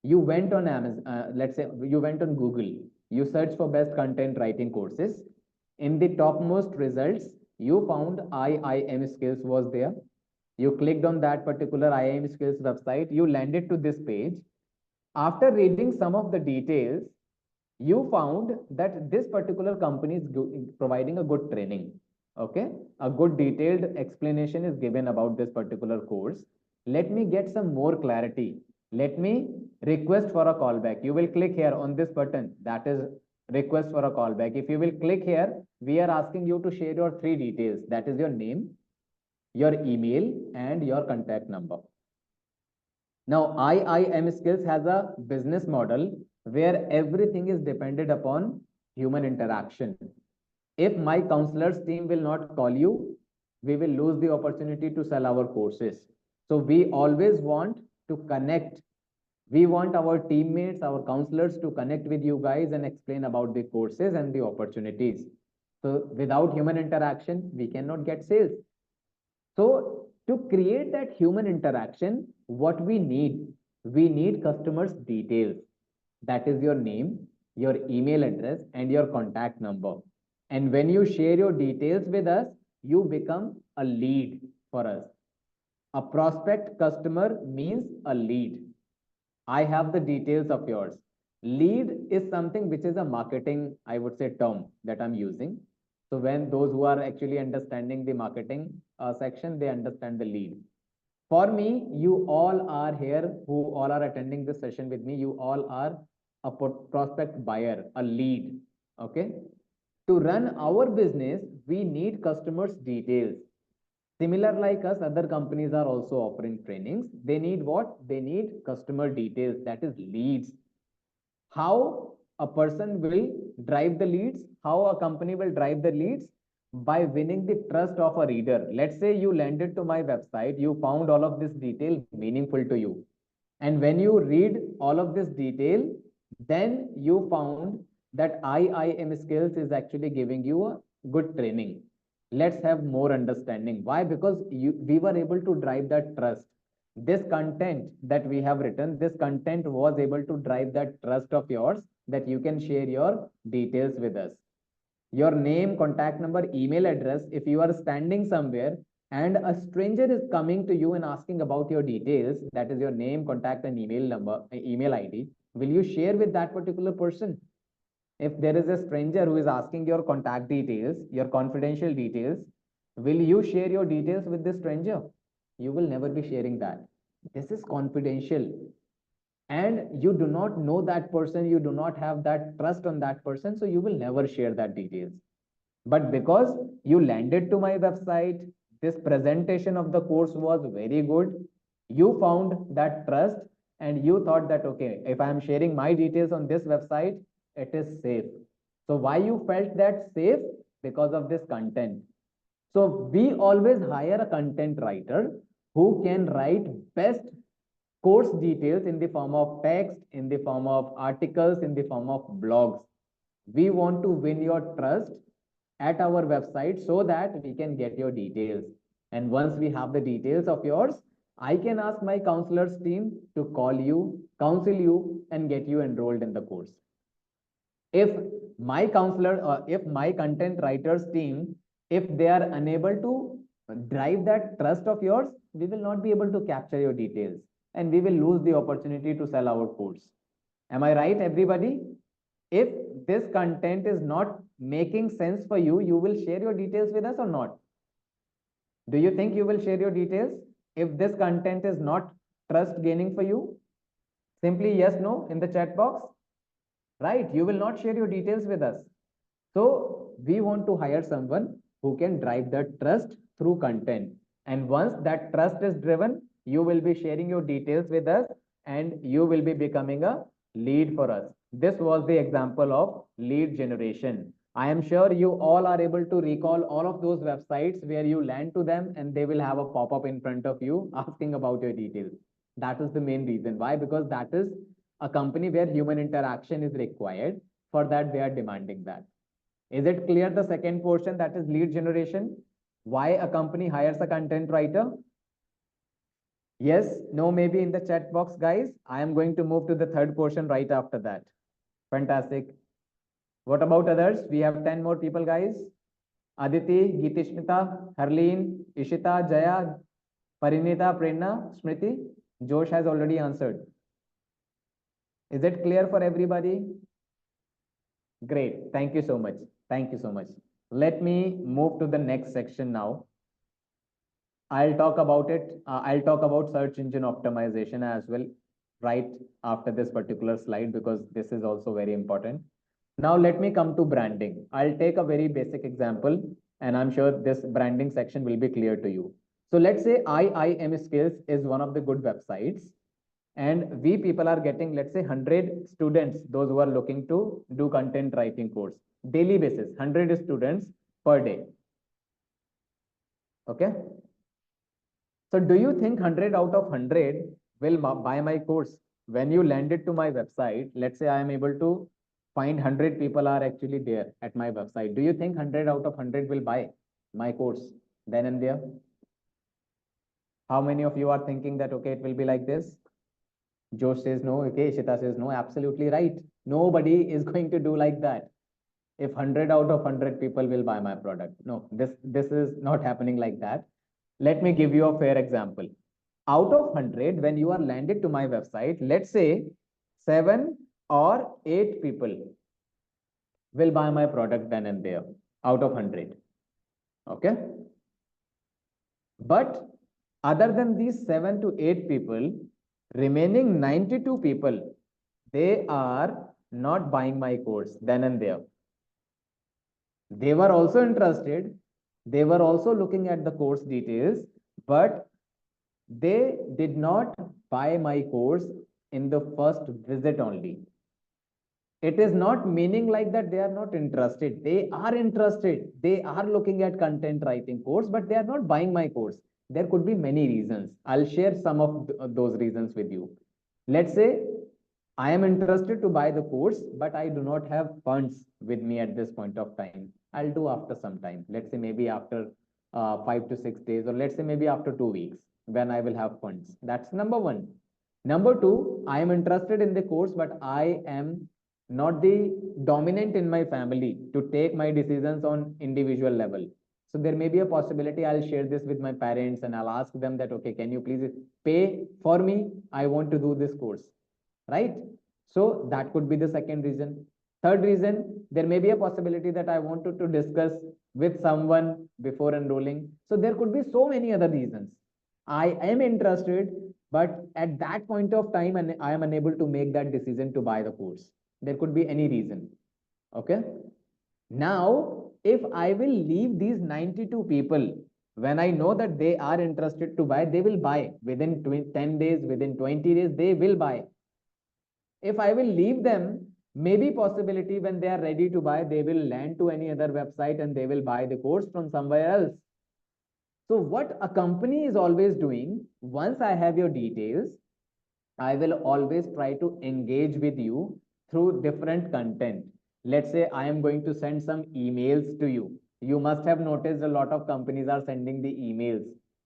You went on Amazon, let's say you went on Google. You searched for best content writing courses. In the topmost results, you found IIM skills was there. You clicked on that particular IIM Skills website, you landed to this page. After reading some of the details, you found that this particular company is providing a good training. Okay, a good detailed explanation is given about this particular course. Let me get some more clarity. Let me request for a callback. You will click here on this button, that is request for a callback. If you will click here, we are asking you to share your three details, that is your name, your email, and your contact number. Now, IIM Skills has a business model where everything is dependent upon human interaction. If my counselors team will not call you, we will lose the opportunity to sell our courses. So we always want to connect. We want our teammates, our counselors to connect with you guys and explain about the courses and the opportunities. So without human interaction, we cannot get sales. So to create that human interaction, what we need customers' details. That is your name, your email address, and your contact number. And when you share your details with us, you become a lead for us. A prospect customer means a lead. I have the details of yours. Lead is something which is a marketing, I would say, term that I'm using. So when those who are actually understanding the marketing section, they understand the lead. For me, you all are here who all are attending this session with me. You all are a prospect buyer, a lead. Okay. To run our business, we need customers' details. Similar like us, other companies are also offering trainings. They need what? They need customer details, that is leads. How a person will drive the leads? How a company will drive the leads? By winning the trust of a reader. Let's say you landed to my website, you found all of this detail meaningful to you. And when you read all of this detail, then you found that IIM Skills is actually giving you a good training. Let's have more understanding. Why? Because we were able to drive that trust. This content that we have written, this content was able to drive that trust of yours that you can share your details with us. Your name, contact number, email address. If you are standing somewhere and a stranger is coming to you and asking about your details, that is your name, contact, and email number, email ID, will you share with that particular person? If there is a stranger who is asking your contact details, your confidential details, will you share your details with this stranger? You will never be sharing that. This is confidential. And you do not know that person, you do not have that trust on that person, so you will never share that details. But because you landed to my website, this presentation of the course was very good, you found that trust and you thought that, okay, if I am sharing my details on this website, it is safe. So why you felt that safe? Because of this content. So we always hire a content writer who can write best course details in the form of text, in the form of articles, in the form of blogs. We want to win your trust at our website so that we can get your details. And once we have the details of yours, I can ask my counselors team to call you, counsel you, and get you enrolled in the course. If my counselor or if my content writers team, if they are unable to drive that trust of yours, we will not be able to capture your details and we will lose the opportunity to sell our course. Am I right, everybody? If this content is not making sense for you, you will share your details with us or not? Do you think you will share your details if this content is not trust gaining for you? Simply yes, no in the chat box. Right, you will not share your details with us. So we want to hire someone who can drive that trust through content. And once that trust is driven, you will be sharing your details with us and you will be becoming a lead for us. This was the example of lead generation. I am sure you all are able to recall all of those websites where you land to them and they will have a pop-up in front of you asking about your details. That is the main reason. Why? Because that is a company where human interaction is required. For that, they are demanding that. Is it clear the second portion, that is lead generation? Why a company hires a content writer? Yes, no, maybe in the chat box, guys. I am going to move to the third portion right after that. Fantastic. What about others? We have 10 more people, guys. Aditi, Geetishmita, Harleen, Ishita, Jaya, Parinita, Prerna, Smriti, Josh has already answered. Is it clear for everybody? Great. Thank you so much. Thank you so much. Let me move to the next section now. I'll talk about it. I'll talk about search engine optimization as well, right after this particular slide, because this is also very important. Now, let me come to branding. I'll take a very basic example, and I'm sure this branding section will be clear to you. So let's say IIM Skills is one of the good websites, and we people are getting, let's say, 100 students, those who are looking to do content writing course, daily basis, 100 students per day. Okay. So do you think 100 out of 100 will buy my course? When you land it to my website, let's say I am able to find 100 people are actually there at my website. Do you think 100 out of 100 will buy my course then and there? How many of you are thinking that, okay, it will be like this? Josh says no, okay, Ishita says no, absolutely right. Nobody is going to do like that. If 100 out of 100 people will buy my product. No, this is not happening like that. Let me give you a fair example. Out of 100, when you are landed to my website, let's say 7 or 8 people will buy my product then and there out of 100. Okay. But other than these 7 to 8 people, remaining 92 people, they are not buying my course then and there. They were also interested. They were also looking at the course details, but they did not buy my course in the first visit only. It is not meaning like that they are not interested. They are interested. They are looking at content writing course, but they are not buying my course. There could be many reasons. I'll share some of those reasons with you. Let's say I am interested to buy the course, but I do not have funds with me at this point of time. I'll do after some time. Let's say maybe after 5 to 6 days, or let's say maybe after 2 weeks when I will have funds. That's number one. Number two, I am interested in the course, but I am not the dominant in my family to take my decisions on individual level. So there may be a possibility I'll share this with my parents and I'll ask them that, okay, can you please pay for me? I want to do this course, right? So that could be the second reason. Third reason, there may be a possibility that I wanted to discuss with someone before enrolling. So there could be so many other reasons. I am interested, but at that point of time, and I am unable to make that decision to buy the course. There could be any reason. Okay. Now, if I will leave these 92 people, when I know that they are interested to buy, they will buy within 10 days, within 20 days, they will buy. If I will leave them, maybe possibility when they are ready to buy, they will land to any other website and they will buy the course from somewhere else. So what a company is always doing, once I have your details, I will always try to engage with you through different content. Let's say I am going to send some emails to you. You must have noticed a lot of companies are sending the emails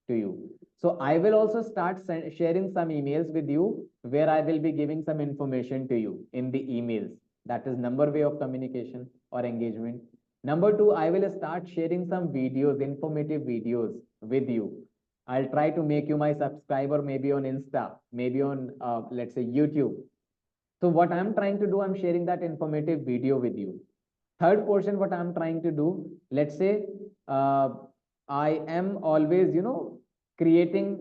to you. So I will also start sharing some emails with you where I will be giving some information to you in the emails. That is number way of communication or engagement. Number two, I will start sharing some videos, informative videos with you. I'll try to make you my subscriber, maybe on Insta, maybe on, let's say, YouTube. So what I'm trying to do, I'm sharing that informative video with you. Third portion, what I'm trying to do, let's say, I am always, creating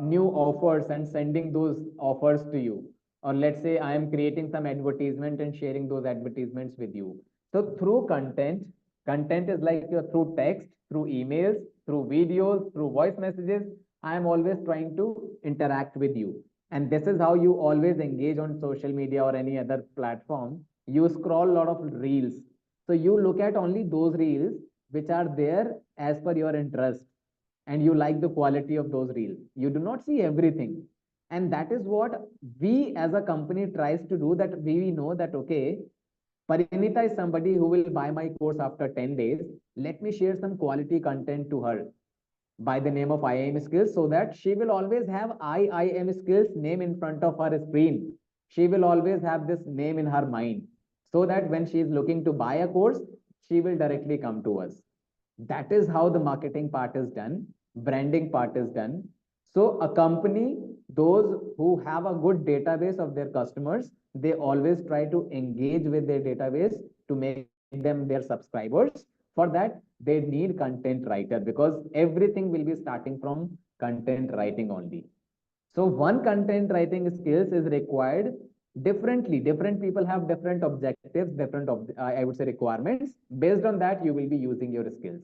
new offers and sending those offers to you. Or let's say I am creating some advertisement and sharing those advertisements with you. So through content is like through text, through emails, through videos, through voice messages, I am always trying to interact with you. And this is how you always engage on social media or any other platform. You scroll a lot of reels. So you look at only those reels which are there as per your interest, and you like the quality of those reels. You do not see everything. And that is what we as a company tries to do, that we know that, okay, Parinita is somebody who will buy my course after 10 days. Let me share some quality content to her by the name of IIM Skills, so that she will always have IIM Skills name in front of her screen. She will always have this name in her mind, so that when she is looking to buy a course, she will directly come to us. That is how the marketing part is done, branding part is done. So a company, those who have a good database of their customers, they always try to engage with their database to make them their subscribers. For that, they need content writer because everything will be starting from content writing only. So one content writing skills is required differently. Different people have different objectives, different I would say requirements. Based on that, you will be using your skills.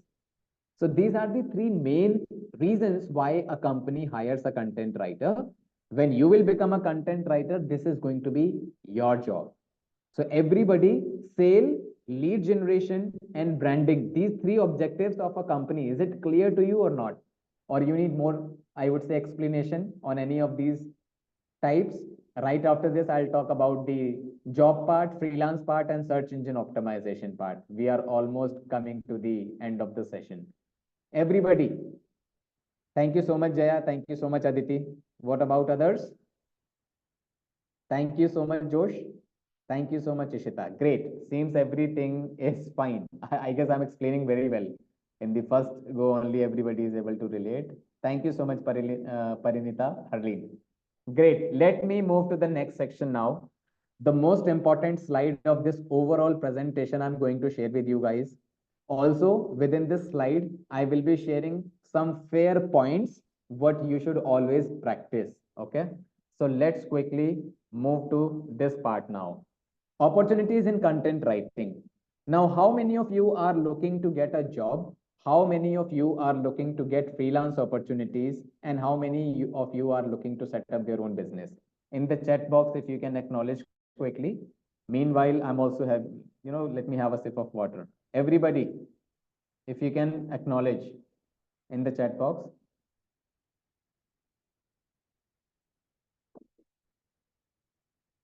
So these are the three main reasons why a company hires a content writer. When you will become a content writer, this is going to be your job. So everybody, sale, lead generation, and branding, these three objectives of a company, is it clear to you or not? Or you need more, I would say, explanation on any of these types? Right after this, I'll talk about the job part, freelance part, and search engine optimization part. We are almost coming to the end of the session. Everybody, thank you so much, Jaya. Thank you so much, Aditi. What about others? Thank you so much, Josh. Thank you so much, Ishita. Great. Seems everything is fine. I guess I'm explaining very well. In the first go only, everybody is able to relate. Thank you so much, Parinita, Harleen. Great. Let me move to the next section now. The most important slide of this overall presentation I'm going to share with you guys. Also, within this slide, I will be sharing some fair points, what you should always practice. Okay. So let's quickly move to this part now. Opportunities in content writing. Now, how many of you are looking to get a job? How many of you are looking to get freelance opportunities? And how many of you are looking to set up their own business? In the chat box, if you can acknowledge quickly. Meanwhile, I'm also having, let me have a sip of water. Everybody, if you can acknowledge in the chat box.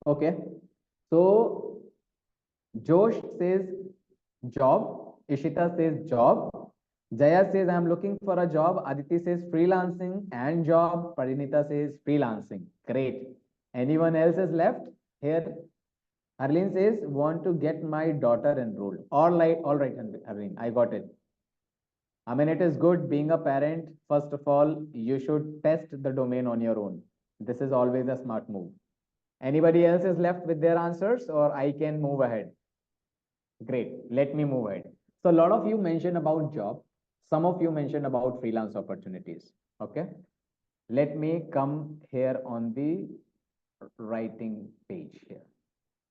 Okay. So Josh says job. Ishita says job. Jaya says I'm looking for a job. Aditi says freelancing and job. Parinita says freelancing. Great. Anyone else is left here? Harleen says want to get my daughter enrolled. All right, Harleen, I got it. I mean, it is good being a parent. First of all, you should test the domain on your own. This is always a smart move. Anybody else is left with their answers, or I can move ahead? Great. Let me move ahead. So a lot of you mentioned about job. Some of you mentioned about freelance opportunities. Okay. Let me come here on the writing page here.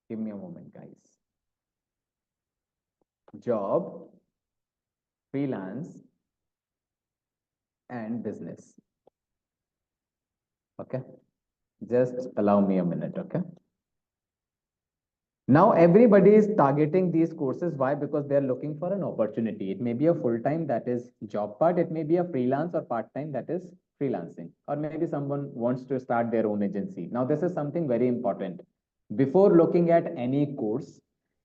Give me a moment, guys. Job, freelance, and business. Okay. Just allow me a minute. Okay. Now everybody is targeting these courses. Why? Because they're looking for an opportunity. It may be a full-time, that is job part. It may be a freelance or part-time, that is freelancing. Or maybe someone wants to start their own agency. Now this is something very important. Before looking at any course,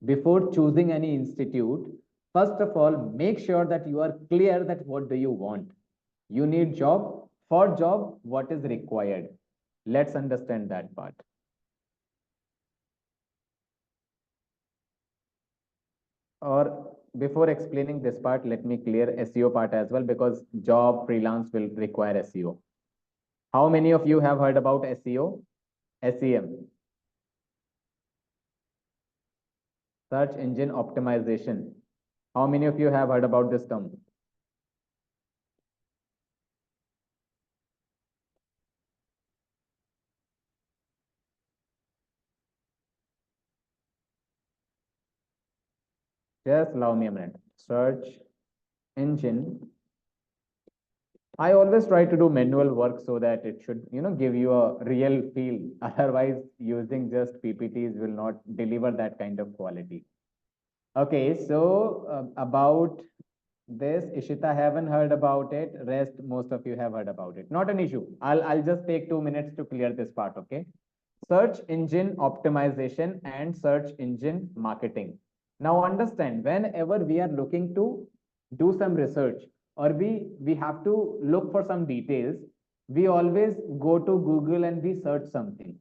before choosing any institute, first of all, make sure that you are clear that what do you want. You need job. For job, what is required? Let's understand that part. Or before explaining this part, let me clear SEO part as well, because job freelance will require SEO. How many of you have heard about SEO? SEM. Search engine optimization. How many of you have heard about this term? Just allow me a minute. Search engine. I always try to do manual work so that it should, give you a real feel. Otherwise, using just PPTs will not deliver that kind of quality. Okay, so about this, Ishita haven't heard about it. Rest, most of you have heard about it. Not an issue. I'll just take 2 minutes to clear this part. Okay. Search engine optimization and search engine marketing. Now understand, whenever we are looking to do some research, or we have to look for some details, we always go to Google and we search something.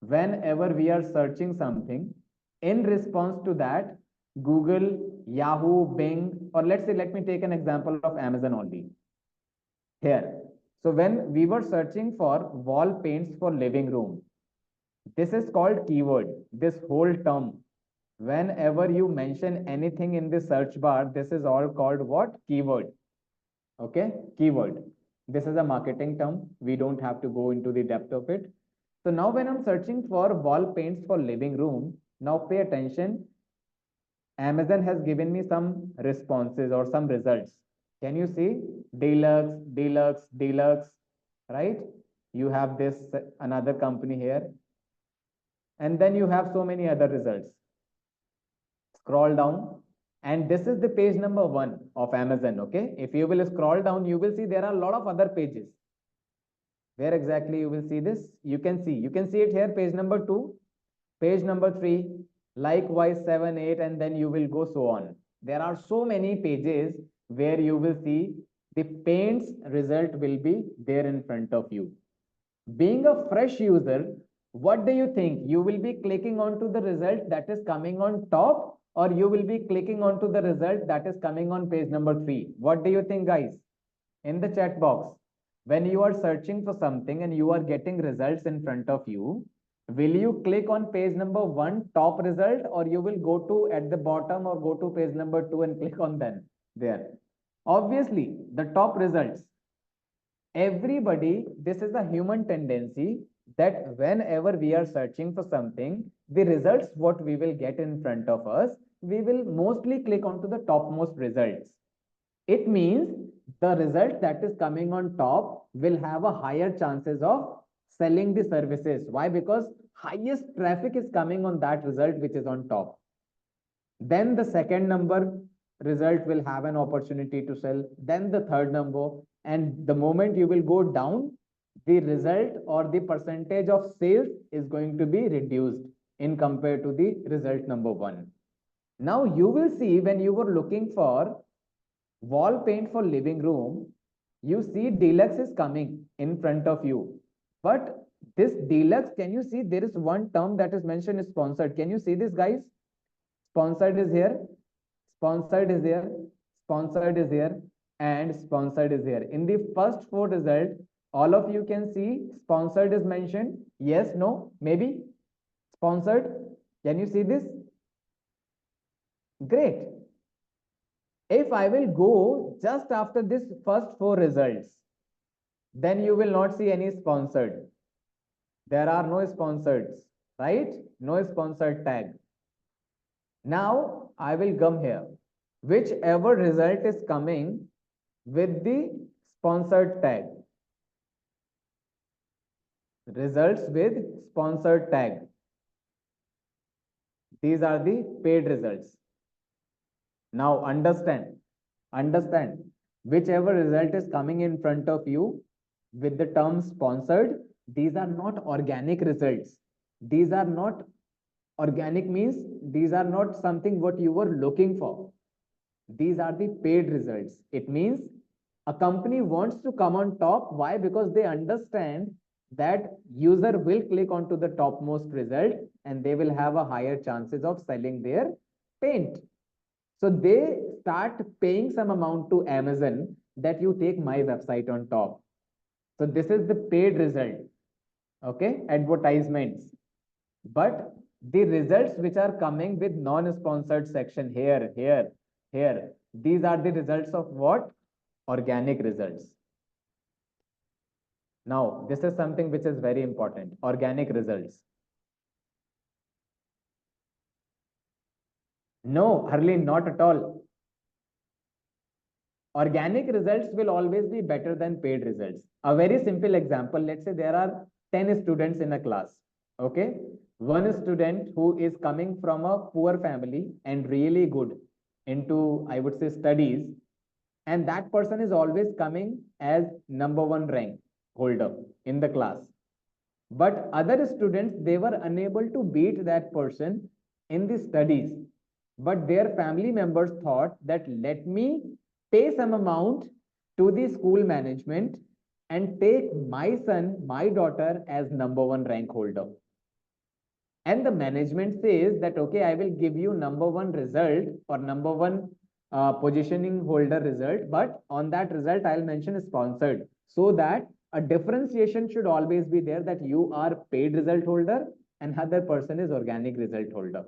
Whenever we are searching something, in response to that, Google, Yahoo, Bing, or let me take an example of Amazon only. Here, So when we were searching for wall paints for living room, this is called keyword, this whole term. Whenever you mention anything in the search bar, this is all called what? Keyword. Okay, keyword. This is a marketing term. We don't have to go into the depth of it. So now when I'm searching for wall paints for living room, now pay attention. Amazon has given me some responses or some results. Can you see? Deluxe, deluxe, deluxe, right? You have this another company here. And then you have so many other results. Scroll down. And this is the page number 1 of Amazon. Okay. If you will scroll down, you will see there are a lot of other pages. Where exactly you will see this? You can see it here, page number 2, page number 3, likewise 7, 8, and then you will go so on. There are so many pages where you will see the paints result will be there in front of you. Being a fresh user, what do you think? You will be clicking onto the result that is coming on top, or you will be clicking onto the result that is coming on page number 3? What do you think, guys? In the chat box, when you are searching for something and you are getting results in front of you, will you click on page number 1 top result, or you will go to at the bottom or go to page number 2 and click on them there? Obviously, the top results. Everybody, this is a human tendency that whenever we are searching for something, the results what we will get in front of us, we will mostly click onto the topmost results. It means the result that is coming on top will have a higher chances of selling the services. Why? Because highest traffic is coming on that result which is on top. Then the second number result will have an opportunity to sell, then the third number, and the moment you will go down, the result or the percentage of sales is going to be reduced in compared to the result number 1. Now you will see when you were looking for wall paint for living room, you see deluxe is coming in front of you. But this deluxe, can you see there is one term that is mentioned is sponsored? Can you see this, guys? Sponsored is here, sponsored is here, sponsored is here, and sponsored is here. In the first 4 results, all of you can see sponsored is mentioned. Yes, no, maybe. Sponsored. Can you see this? Great. If I will go just after this first 4 results, then you will not see any sponsored. There are no sponsored, right? No sponsored tag. Now I will come here. Whichever result is coming with the sponsored tag. Results with sponsored tag. These are the paid results. Now understand, whichever result is coming in front of you with the term sponsored, these are not organic results. These are not organic, means these are not something what you were looking for. These are the paid results. It means a company wants to come on top. Why? Because they understand that user will click onto the topmost result and they will have a higher chances of selling their paint. So they start paying some amount to Amazon that you take my website on top. So this is the paid result. Okay, advertisements. But the results which are coming with non-sponsored section here, these are the results of what? Organic results. Now, this is something which is very important. Organic results. No, hardly not at all. Organic results will always be better than paid results. A very simple example, let's say there are 10 students in a class. Okay. One student who is coming from a poor family and really good into, I would say, studies, and that person is always coming as number 1 rank holder in the class. But other students, they were unable to beat that person in the studies. But their family members thought that let me pay some amount to the school management and take my son, my daughter as number 1 rank holder. And the management says that, okay, I will give you number 1 result or number 1 positioning holder result, but on that result, I'll mention sponsored. so that a differentiation should always be there, that you are paid result holder and other person is organic result holder.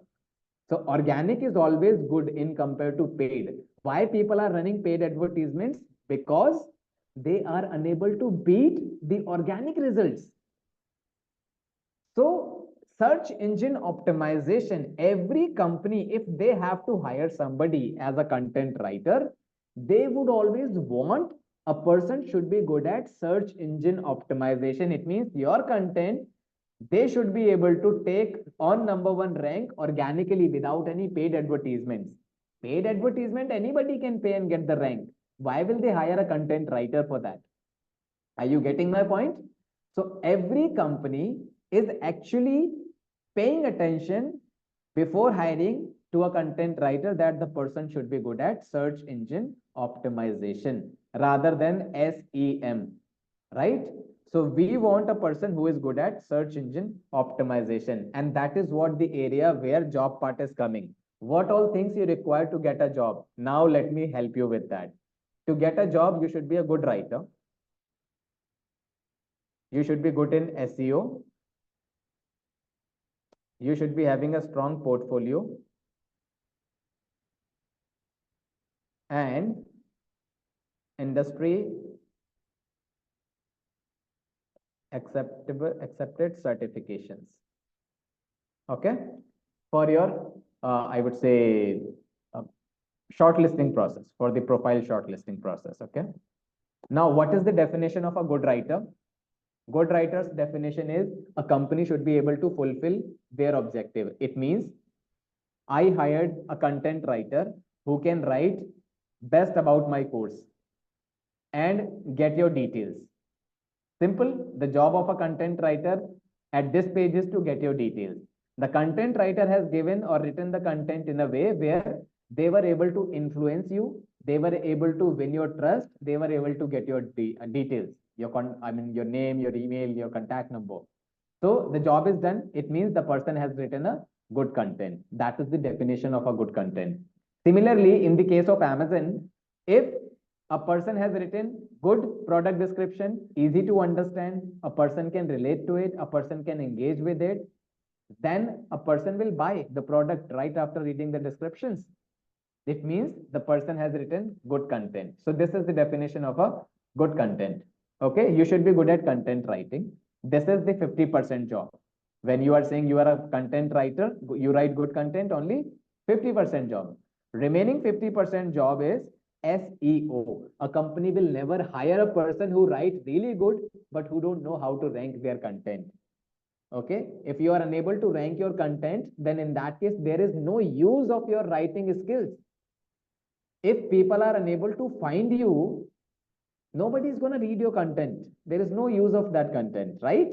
So organic is always good in compared to paid. Why people are running paid advertisements? Because they are unable to beat the organic results. So search engine optimization, every company, if they have to hire somebody as a content writer, they would always want a person should be good at search engine optimization. It means your content, they should be able to take on #1 rank organically without any paid advertisements. Paid advertisement, anybody can pay and get the rank. Why will they hire a content writer for that? Are you getting my point? So every company is actually paying attention before hiring to a content writer that the person should be good at search engine optimization rather than SEM, right? So we want a person who is good at search engine optimization, and that is what the area where job part is coming. What all things you require to get a job? Now let me help you with that. To get a job, you should be a good writer. You should be good in SEO. You should be having a strong portfolio and industry accepted certifications. Okay, for your I would say shortlisting process, for the profile shortlisting process. Okay, now what is the definition of a good writer? Good writer's definition is a company should be able to fulfill their objective. It means I hired a content writer who can write best about my course and get your details. Simple. The job of a content writer at this page is to get your details. The content writer has given or written the content in a way where they were able to influence you, they were able to win your trust, they were able to get your details, your name, your email, your contact number. So the job is done. It means the person has written a good content. That is the definition of a good content. Similarly, in the case of Amazon, if a person has written good product description, easy to understand, a person can relate to it, a person can engage with it, then a person will buy the product right after reading the descriptions. It means the person has written good content. So this is the definition of a good content. Okay, you should be good at content writing. This is the 50% job. When you are saying you are a content writer, you write good content, only 50% job. Remaining 50% job is SEO. A company will never hire a person who writes really good, but who don't know how to rank their content. Okay, if you are unable to rank your content, then in that case, there is no use of your writing skills. If people are unable to find you, nobody is going to read your content. There is no use of that content, right?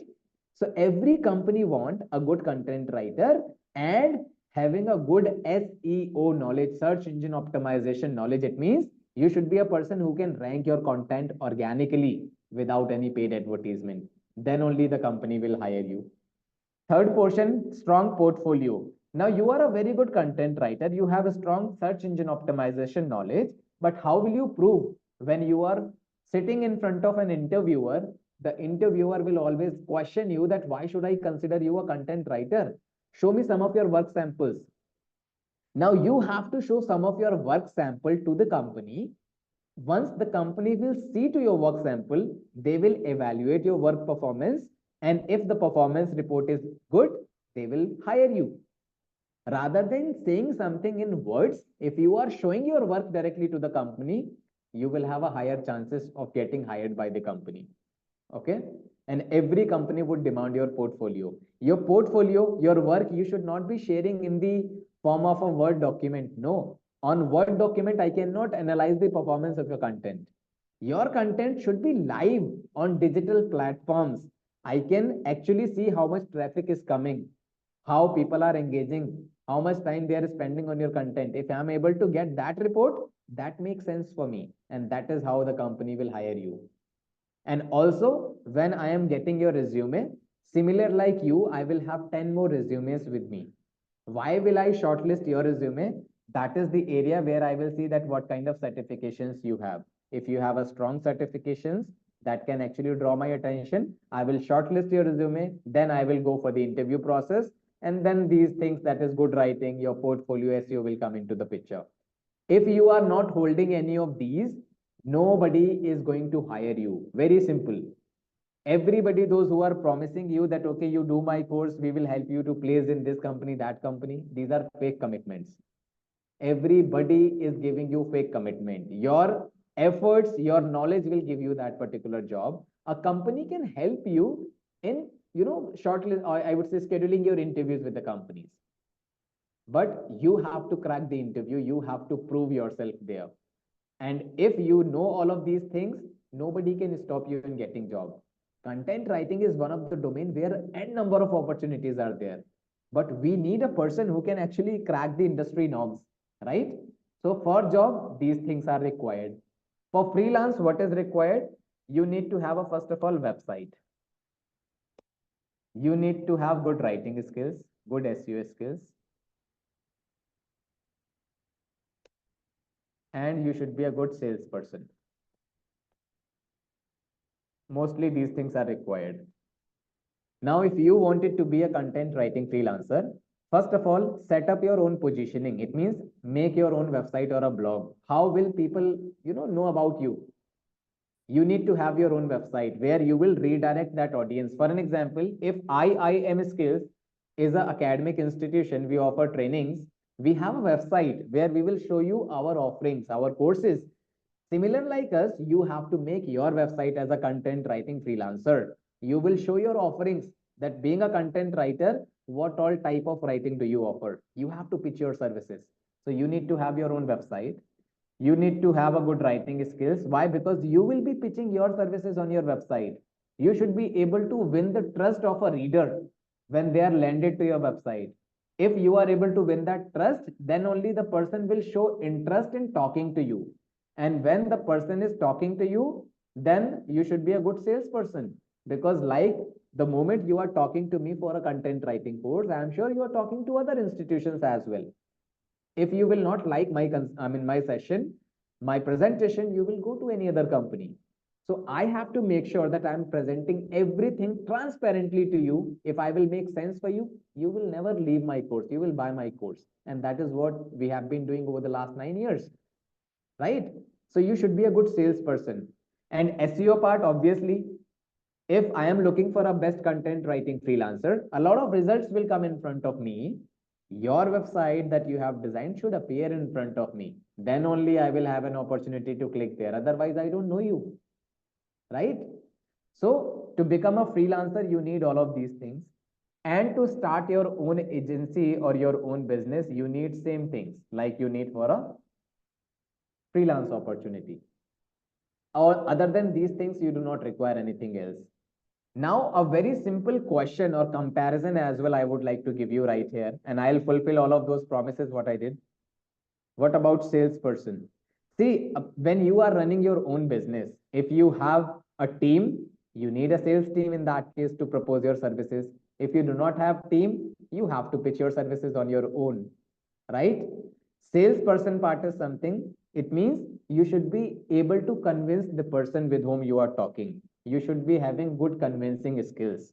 So every company want a good content writer and having a good SEO knowledge, search engine optimization knowledge. It means you should be a person who can rank your content organically without any paid advertisement. Then only the company will hire you. Third portion, strong portfolio. Now you are a very good content writer. You have a strong search engine optimization knowledge, but how will you prove when you are sitting in front of an interviewer? The interviewer will always question you that why should I consider you a content writer? Show me some of your work samples. Now you have to show some of your work sample to the company. Once the company will see to your work sample, they will evaluate your work performance. And if the performance report is good, they will hire you. Rather than saying something in words, if you are showing your work directly to the company, you will have a higher chances of getting hired by the company. Okay. And every company would demand your portfolio. Your portfolio, your work, you should not be sharing in the form of a Word document. No. On Word document, I cannot analyze the performance of your content. Your content should be live on digital platforms. I can actually see how much traffic is coming, how people are engaging, how much time they are spending on your content. If I'm able to get that report, that makes sense for me. And that is how the company will hire you. And also, when I am getting your resume, similar like you, I will have 10 more resumes with me. Why will I shortlist your resume? That is the area where I will see that what kind of certifications you have. If you have a strong certifications, that can actually draw my attention. I will shortlist your resume, then I will go for the interview process, and then these things, that is good writing, your portfolio SEO, will come into the picture. If you are not holding any of these, nobody is going to hire you. Very simple. Everybody, those who are promising you that, okay, you do my course, we will help you to place in this company, that company, these are fake commitments. Everybody is giving you fake commitment. Your efforts, your knowledge will give you that particular job. A company can help you in, shortly, or I would say scheduling your interviews with the companies. But you have to crack the interview. You have to prove yourself there. And if you know all of these things, nobody can stop you in getting job. Content writing is one of the domain where n number of opportunities are there. But we need a person who can actually crack the industry norms, right? So for job, these things are required. For freelance, what is required? You need to have a, first of all, website. You need to have good writing skills, good SEO skills. And you should be a good salesperson. Mostly these things are required. Now, if you wanted to be a content writing freelancer, first of all, set up your own positioning. It means make your own website or a blog. How will people, know about you? You need to have your own website where you will redirect that audience. For an example, if IIM Skills is an academic institution, we offer trainings. We have a website where we will show you our offerings, our courses. Similar like us, you have to make your website as a content writing freelancer. You will show your offerings, that being a content writer, what all type of writing do you offer? You have to pitch your services. So you need to have your own website. You need to have a good writing skills. Why? Because you will be pitching your services on your website. You should be able to win the trust of a reader when they are landed to your website. If you are able to win that trust, then only the person will show interest in talking to you. And when the person is talking to you, then you should be a good salesperson. Because like the moment you are talking to me for a content writing course, I am sure you are talking to other institutions as well. If you will not like my session, my presentation, you will go to any other company. So I have to make sure that I'm presenting everything transparently to you. If I will make sense for you, you will never leave my course. You will buy my course. And that is what we have been doing over the last 9 years, right? So you should be a good salesperson. And SEO part, obviously, if I am looking for a best content writing freelancer, a lot of results will come in front of me. Your website that you have designed should appear in front of me. Then only I will have an opportunity to click there. Otherwise, I don't know you, right? So to become a freelancer, you need all of these things. And to start your own agency or your own business, you need same things like you need for a freelance opportunity. Or other than these things, you do not require anything else. Now, a very simple question or comparison as well, I would like to give you right here, and I'll fulfill all of those promises what I did. What about salesperson? See, when you are running your own business, if you have a team, you need a sales team in that case to propose your services. If you do not have team, you have to pitch your services on your own, right? Salesperson part is something, it means you should be able to convince the person with whom you are talking. You should be having good convincing skills.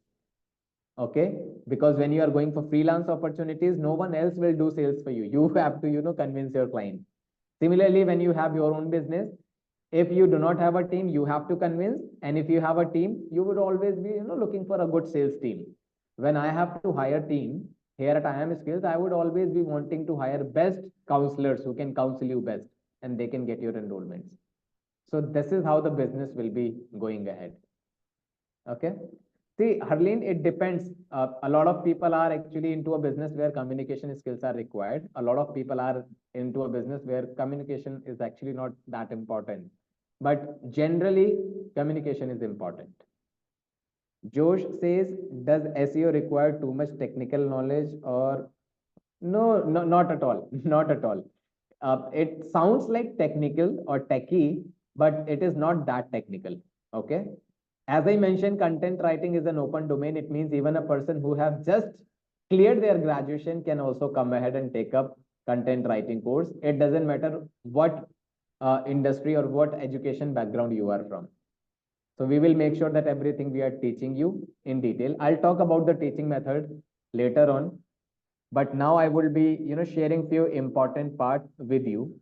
Okay, because when you are going for freelance opportunities, no one else will do sales for you. You have to, convince your client. Similarly, when you have your own business, if you do not have a team, you have to convince. And if you have a team, you would always be, looking for a good sales team. When I have to hire team here at IIM Skills, I would always be wanting to hire best counselors who can counsel you best, and they can get your enrollments. So this is how the business will be going ahead. Okay. See, Harleen, it depends. A lot of people are actually into a business where communication skills are required. A lot of people are into a business where communication is actually not that important. But generally, communication is important. Josh says, does SEO require too much technical knowledge or no, not at all. Not at all. It sounds like technical or techie, but it is not that technical. Okay. As I mentioned, content writing is an open domain. It means even a person who have just cleared their graduation can also come ahead and take up content writing course. It doesn't matter what industry or what education background you are from. So we will make sure that everything we are teaching you in detail. I'll talk about the teaching method later on, but now I will be, sharing few important parts with you.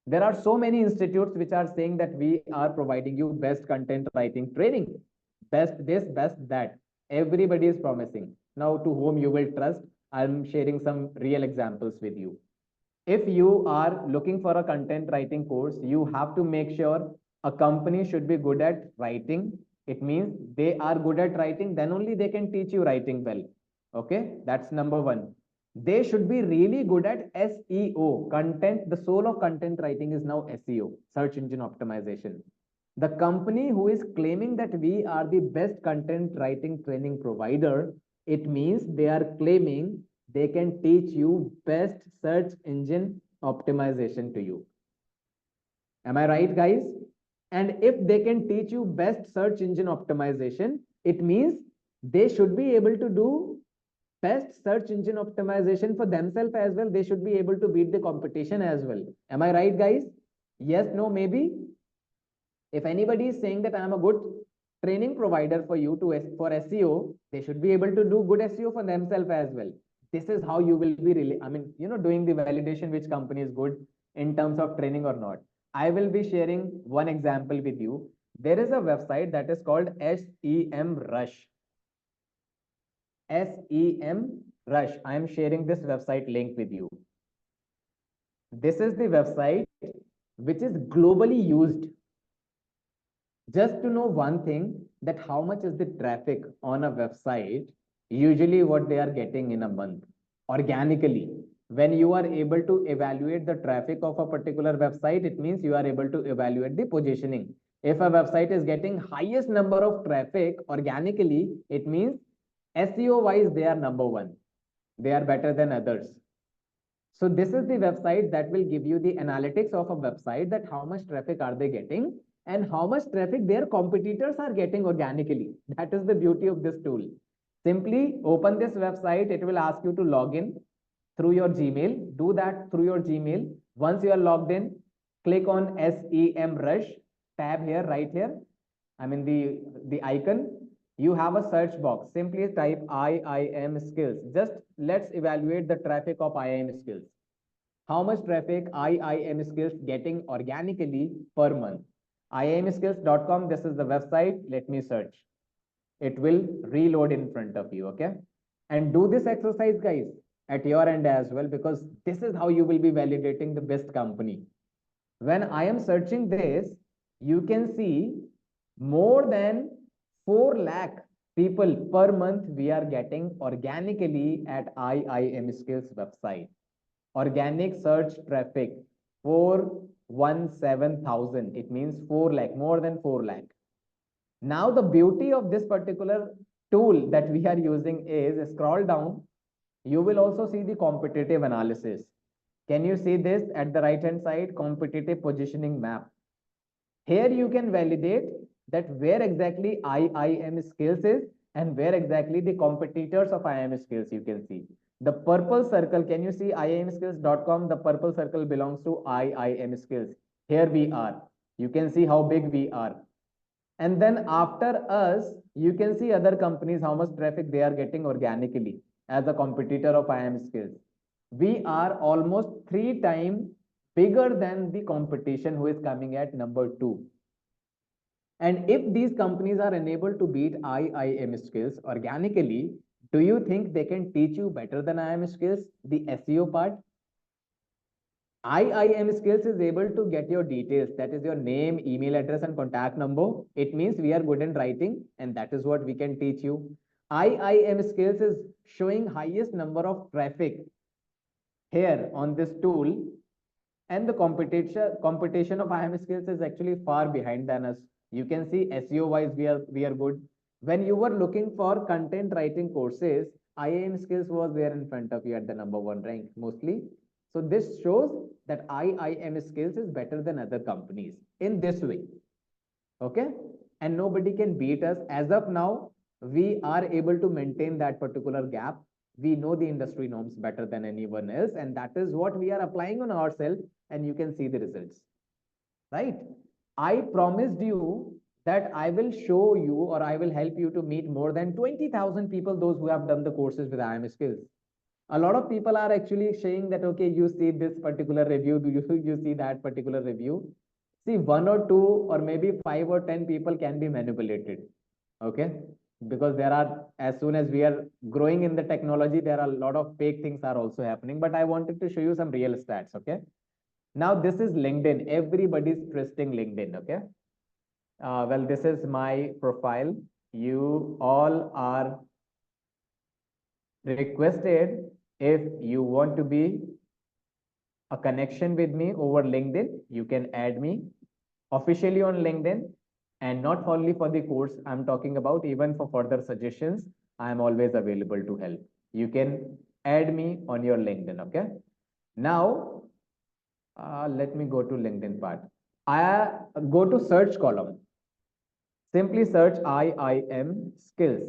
There are so many institutes which are saying that we are providing you best content writing training, best this, best that. Everybody is promising. Now, to whom you will trust, I'm sharing some real examples with you. If you are looking for a content writing course, you have to make sure a company should be good at writing. It means they are good at writing, then only they can teach you writing well. Okay, that's number one. They should be really good at SEO, content. The soul of content writing is now SEO, search engine optimization. The company who is claiming that we are the best content writing training provider, it means they are claiming they can teach you best search engine optimization to you. Am I right, guys? And if they can teach you best search engine optimization, it means they should be able to do best search engine optimization for themselves as well. They should be able to beat the competition as well. Am I right, guys? Yes, no, maybe. If anybody is saying that I am a good training provider for you for SEO, they should be able to do good SEO for themselves as well. This is how you will be really, doing the validation which company is good in terms of training or not. I will be sharing one example with you. There is a website that is called SEMrush. SEMrush. I am sharing this website link with you. This is the website which is globally used. Just to know one thing, that how much is the traffic on a website, usually what they are getting in a month organically. When you are able to evaluate the traffic of a particular website, it means you are able to evaluate the positioning. If a website is getting highest number of traffic organically, it means SEO wise, they are number one. They are better than others. So this is the website that will give you the analytics of a website, that how much traffic are they getting and how much traffic their competitors are getting organically. That is the beauty of this tool. Simply open this website. It will ask you to log in through your Gmail. Do that through your Gmail. Once you are logged in, click on SEMrush tab here, right here. I mean the icon. You have a search box. Simply type IIM skills. Just let's evaluate the traffic of IIM skills. How much traffic IIM skills getting organically per month? IIMskills.com. This is the website. Let me search. It will reload in front of you. Okay. And do this exercise, guys, at your end as well, because this is how you will be validating the best company. When I am searching this, you can see more than 4 lakh people per month we are getting organically at IIM Skills website. Organic search traffic 417,000. It means 4 lakh, more than 4 lakh. Now the beauty of this particular tool that we are using is, scroll down, you will also see the competitive analysis. Can you see this at the right hand side? Competitive positioning map. Here you can validate that where exactly IIM skills is and where exactly the competitors of IIM skills you can see. The purple circle, can you see IIMskills.com? The purple circle belongs to IIM skills. Here we are. You can see how big we are. And then after us, you can see other companies, how much traffic they are getting organically as a competitor of IIM skills. We are almost 3 times bigger than the competition who is coming at number 2. And if these companies are unable to beat IIM skills organically, do you think they can teach you better than IIM skills, the SEO part? IIM skills is able to get your details, that is your name, email address and contact number. It means we are good in writing and that is what we can teach you. IIM skills is showing highest number of traffic here on this tool, and the competition of IIM skills is actually far behind than us. You can see SEO wise we are good. When you were looking for content writing courses, IIM skills was there in front of you at the number 1 rank mostly. So this shows that IIM skills is better than other companies in this way. Okay, and nobody can beat us as of now. We are able to maintain that particular gap. We know the industry norms better than anyone else, and that is what we are applying on ourselves, and you can see the results, right? I promised you that I will show you or I will help you to meet more than 20,000 people, those who have done the courses with IIM Skills. A lot of people are actually saying that, okay, you see this particular review, you see that particular review. See, 1 or 2 or maybe 5 or 10 people can be manipulated. Okay. Because there are, as soon as we are growing in the technology, there are a lot of fake things are also happening, but I wanted to show you some real stats. Okay. Now this is LinkedIn. Everybody's trusting LinkedIn. Okay. Well, this is my profile. You all are requested, if you want to be a connection with me over LinkedIn, you can add me officially on LinkedIn, and not only for the course I'm talking about, even for further suggestions, I am always available to help. You can add me on your LinkedIn. Okay. Now, let me go to LinkedIn part. I go to search column. Simply search IIM skills.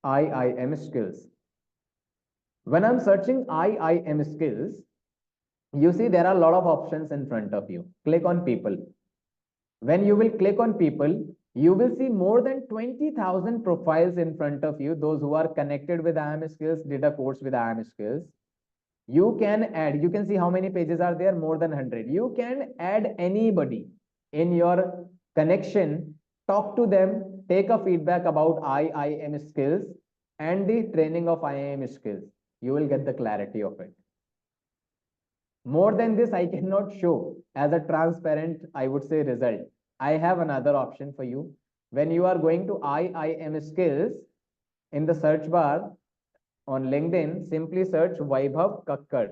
IIM skills. When I'm searching IIM skills, you see there are a lot of options in front of you. Click on people. When you will click on people, you will see more than 20,000 profiles in front of you. Those who are connected with IIM skills, did a course with IIM skills. You can add, you can see how many pages are there, more than 100. You can add anybody in your connection, talk to them, take a feedback about IIM skills and the training of IIM skills. You will get the clarity of it. More than this, I cannot show as a transparent, I would say, result. I have another option for you. When you are going to IIM skills, in the search bar on LinkedIn, simply search Vaibhav Kakkad.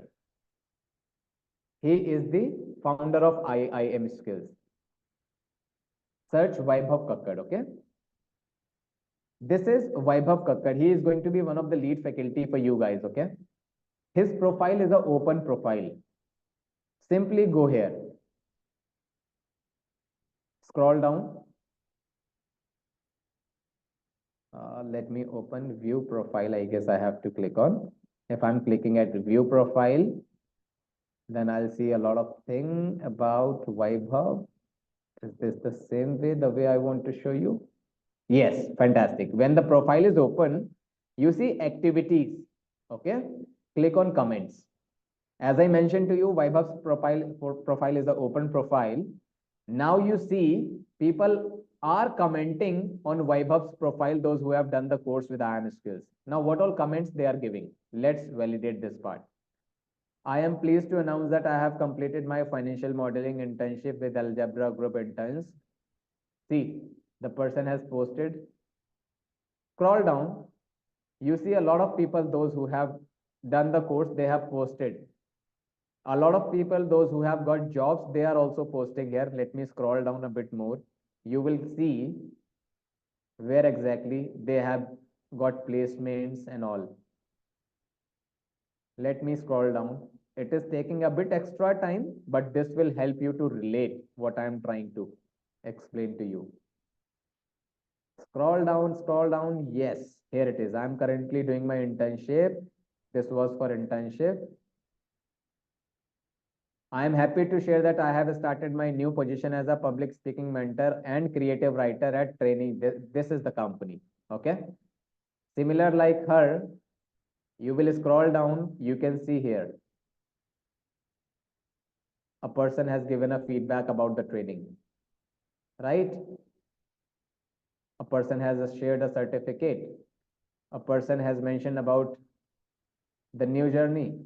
He is the founder of IIM skills. Search Vaibhav Kakkad. Okay. This is Vaibhav Kakkad. He is going to be one of the lead faculty for you guys. Okay. His profile is an open profile. Simply go here. Scroll down. Let me open view profile. I guess I have to click on. If I'm clicking at view profile, then I'll see a lot of thing about Vaibhav. Is this the same way, the way I want to show you? Yes, fantastic. When the profile is open, you see activities. Okay. Click on comments. As I mentioned to you, Vaibhav's profile is an open profile. Now you see people are commenting on Vaibhav's profile, those who have done the course with IIM skills. Now, what all comments they are giving? Let's validate this part. I am pleased to announce that I have completed my financial modeling internship with Algebra Group Interns. See, the person has posted. Scroll down. You see a lot of people, those who have done the course, they have posted. A lot of people, those who have got jobs, they are also posting here. Let me scroll down a bit more. You will see where exactly they have got placements and all. Let me scroll down. It is taking a bit extra time, but this will help you to relate what I am trying to explain to you. Scroll down, scroll down. Yes, here it is. I'm currently doing my internship. This was for internship. I am happy to share that I have started my new position as a public speaking mentor and creative writer at Training. This is the company. Okay. Similar like her, you will scroll down. You can see here. A person has given a feedback about the training, right? A person has shared a certificate. A person has mentioned about the new journey.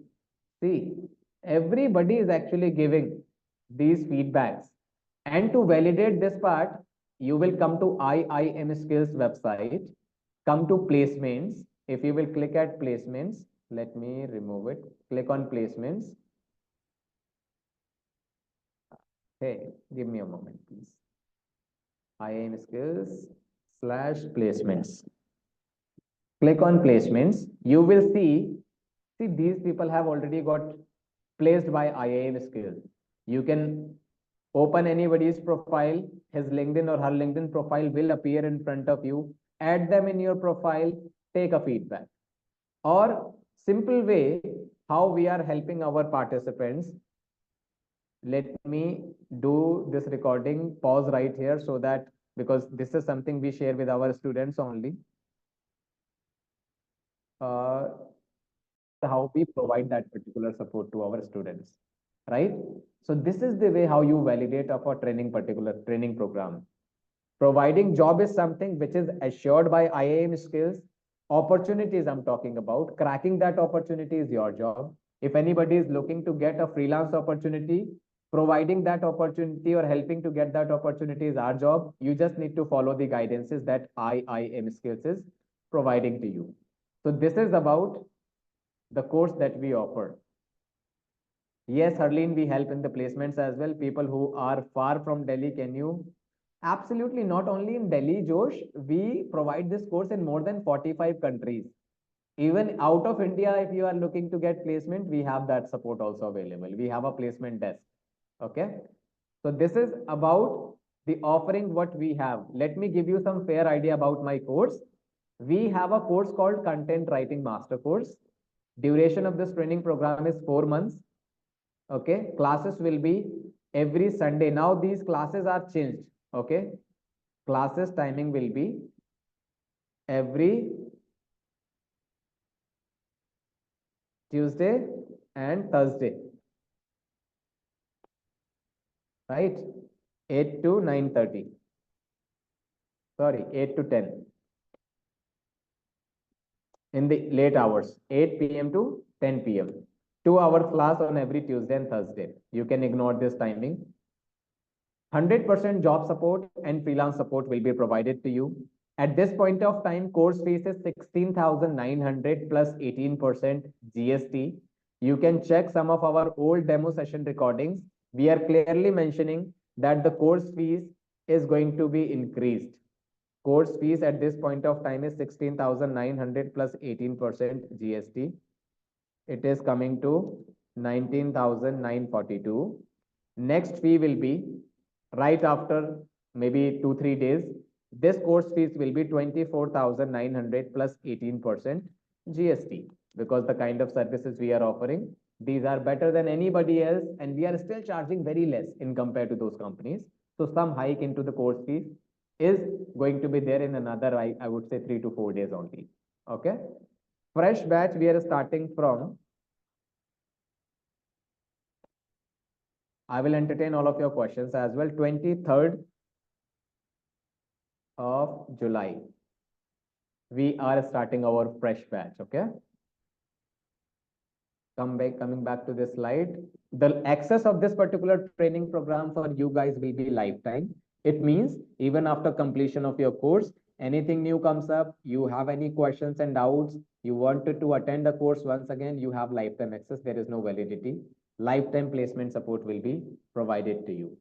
See, everybody is actually giving these feedbacks. And to validate this part, you will come to IIM Skills website, come to placements. If you will click at placements, let me remove it. Click on placements. Hey, give me a moment, please. IIM Skills /placements. Click on placements. You will see these people have already got placed by IIM Skills. You can open anybody's profile, his LinkedIn or her LinkedIn profile will appear in front of you. Add them in your profile, take a feedback. Or simple way how we are helping our participants. let me do this recording, pause right here so that, because this is something we share with our students only. Uh, how we provide that particular support to our students, right? So this is the way how you validate of a particular training program. Providing job is something which is assured by IIM skills. Opportunities I'm talking about, cracking that opportunity is your job. If anybody is looking to get a freelance opportunity, providing that opportunity or helping to get that opportunity is our job. You just need to follow the guidances that IIM skills is providing to you. So this is about the course that we offer. Yes, Harleen, we help in the placements as well. People who are far from Delhi, can you? Absolutely, not only in Delhi, Josh, we provide this course in more than 45 countries. Even out of India, if you are looking to get placement, we have that support also available. We have a placement desk. Okay. So this is about the offering what we have. Let me give you some fair idea about my course. We have a course called Content Writing Master Course. Duration of this training program is 4 months. Okay, classes will be every Sunday. Now these classes are changed. Okay, classes timing will be every Tuesday and Thursday, right? 8 to 9:30. Sorry, 8 to 10 in the late hours, 8 p.m. to 10 p.m. 2 hours class on every Tuesday and Thursday. You can ignore this timing. 100% job support and freelance support will be provided to you. At this point of time, course fees is 16,900 plus 18% GST. You can check some of our old demo session recordings. We are clearly mentioning that the course fees is going to be increased. Course fees at this point of time is 16,900 plus 18% GST. It is coming to 19,942. Next fee will be right after maybe 2-3 days. This course fees will be 24,900 plus 18% GST, because the kind of services we are offering, these are better than anybody else, and we are still charging very less in compared to those companies. So some hike into the course fees is going to be there in another, I would say 3 to 4 days only. Okay. Fresh batch, we are starting from, I will entertain all of your questions as well. 23rd of July, we are starting our fresh batch. Okay. Coming back to this slide, the access of this particular training program for you guys will be lifetime. It means even after completion of your course, anything new comes up, you have any questions and doubts, you wanted to attend the course once again, you have lifetime access. There is no validity. Lifetime placement support will be provided to you.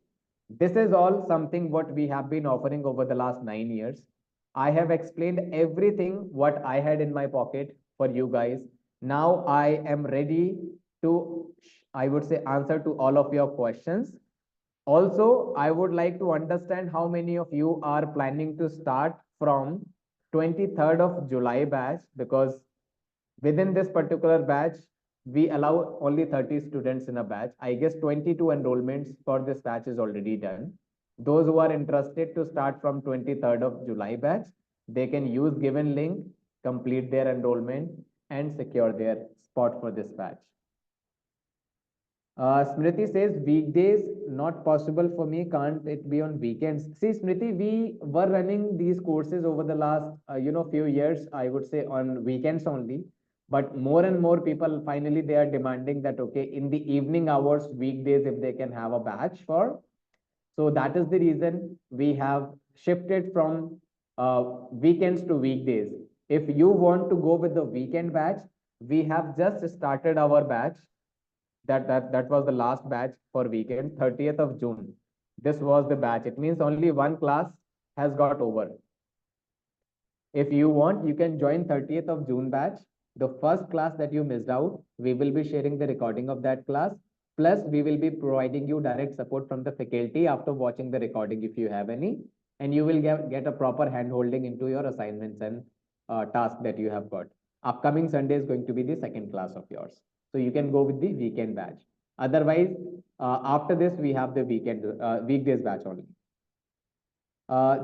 This is all something what we have been offering over the last 9 years. I have explained everything what I had in my pocket for you guys. Now I am ready to, I would say, answer to all of your questions. Also, I would like to understand how many of you are planning to start from 23rd of July batch, because within this particular batch, we allow only 30 students in a batch. I guess 22 enrollments for this batch is already done. Those who are interested to start from 23rd of July batch, they can use given link, complete their enrollment and secure their spot for this batch. Smriti says weekdays not possible for me. Can't it be on weekends? See, Smriti, we were running these courses over the last few years. I would say on weekends only, but more and more people finally they are demanding that okay, in the evening hours, weekdays, if they can have a batch for. So that is the reason we have shifted from weekends to weekdays. If you want to go with the weekend batch, we have just started our batch. That was the last batch for weekend, 30th of June. This was the batch. It means only one class has got over. If you want, you can join 30th of June batch. The first class that you missed out, we will be sharing the recording of that class. Plus, we will be providing you direct support from the faculty after watching the recording if you have any. And you will get a proper hand holding into your assignments and tasks that you have got. Upcoming Sunday is going to be the second class of yours. So you can go with the weekend batch. Otherwise, After this, we have the weekdays batch only.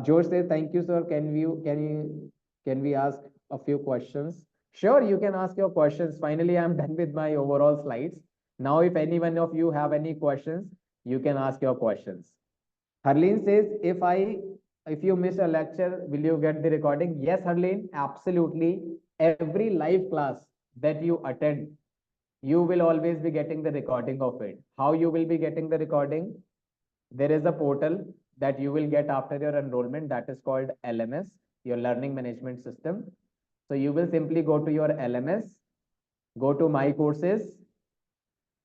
George says, thank you, sir. Can we ask a few questions? Sure, you can ask your questions. Finally, I'm done with my overall slides. Now, if any one of you have any questions, you can ask your questions. Harleen says, if you miss a lecture, will you get the recording? Yes, Harleen, absolutely. Every live class that you attend, you will always be getting the recording of it. How you will be getting the recording? There is a portal that you will get after your enrollment that is called LMS, your learning management system. So you will simply go to your LMS, go to my courses.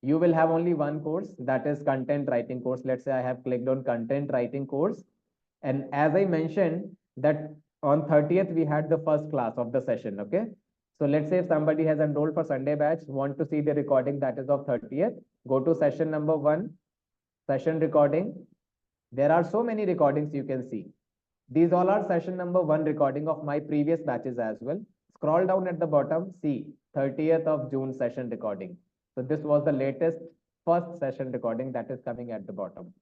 You will have only one course, that is content writing course. Let's say I have clicked on content writing course. And as I mentioned that on 30th, we had the first class of the session. Okay. So let's say if somebody has enrolled for Sunday batch, want to see the recording that is of 30th, go to session number 1, session recording. There are so many recordings you can see. These all are session number 1 recording of my previous batches as well. Scroll down at the bottom, see 30th of June session recording. So this was the latest first session recording that is coming at the bottom.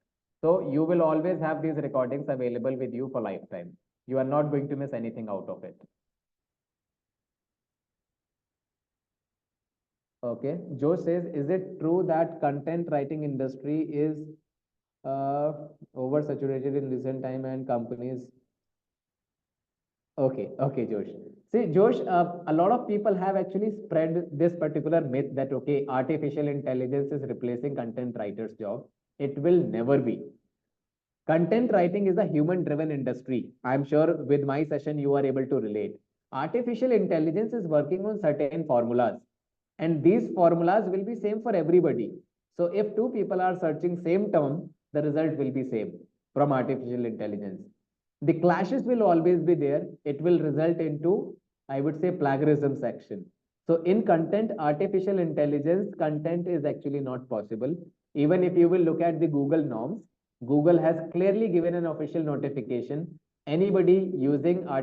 So you will always have these recordings available with you for lifetime. You are not going to miss anything out of it. Okay, Joe says, is it true that content writing industry is oversaturated in recent time and companies? Okay, Josh. See, Josh, a lot of people have actually spread this particular myth that, okay, artificial intelligence is replacing content writers' job. It will never be. Content writing is a human-driven industry. I'm sure with my session, you are able to relate. Artificial intelligence is working on certain formulas, and these formulas will be same for everybody. So if two people are searching same term, the result will be same from artificial intelligence. The clashes will always be there. It will result into, I would say, plagiarism section. So in content, artificial intelligence content is actually not possible. Even if you will look at the Google norms, Google has clearly given an official notification. Anybody using I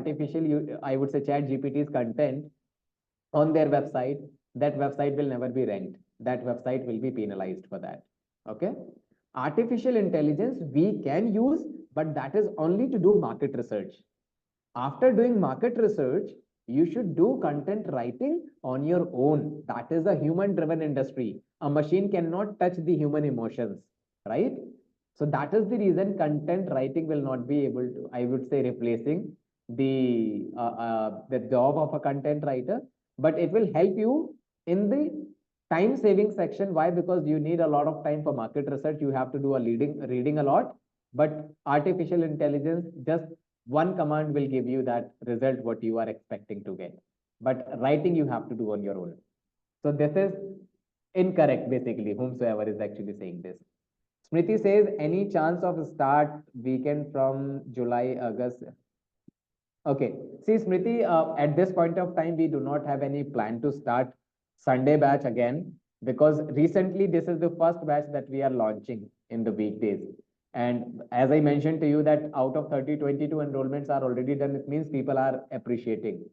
would say Chat GPT's content on their website, that website will never be ranked. That website will be penalized for that. Okay. Artificial intelligence we can use, but that is only to do market research. After doing market research, you should do content writing on your own. That is a human-driven industry. A machine cannot touch the human emotions, right? So that is the reason content writing will not be able to, I would say, replacing the job of a content writer, but it will help you in the time saving section. Why? Because you need a lot of time for market research. You have to do reading a lot, but artificial intelligence, just one command will give you that result what you are expecting to get. But writing you have to do on your own. So this is incorrect, basically, whomsoever is actually saying this. Smriti says, any chance of start weekend from July, August? Okay. See, Smriti, at this point of time, we do not have any plan to start Sunday batch again, because recently this is the first batch that we are launching in the weekdays. And as I mentioned to you that out of 22 enrollments are already done, it means people are appreciating.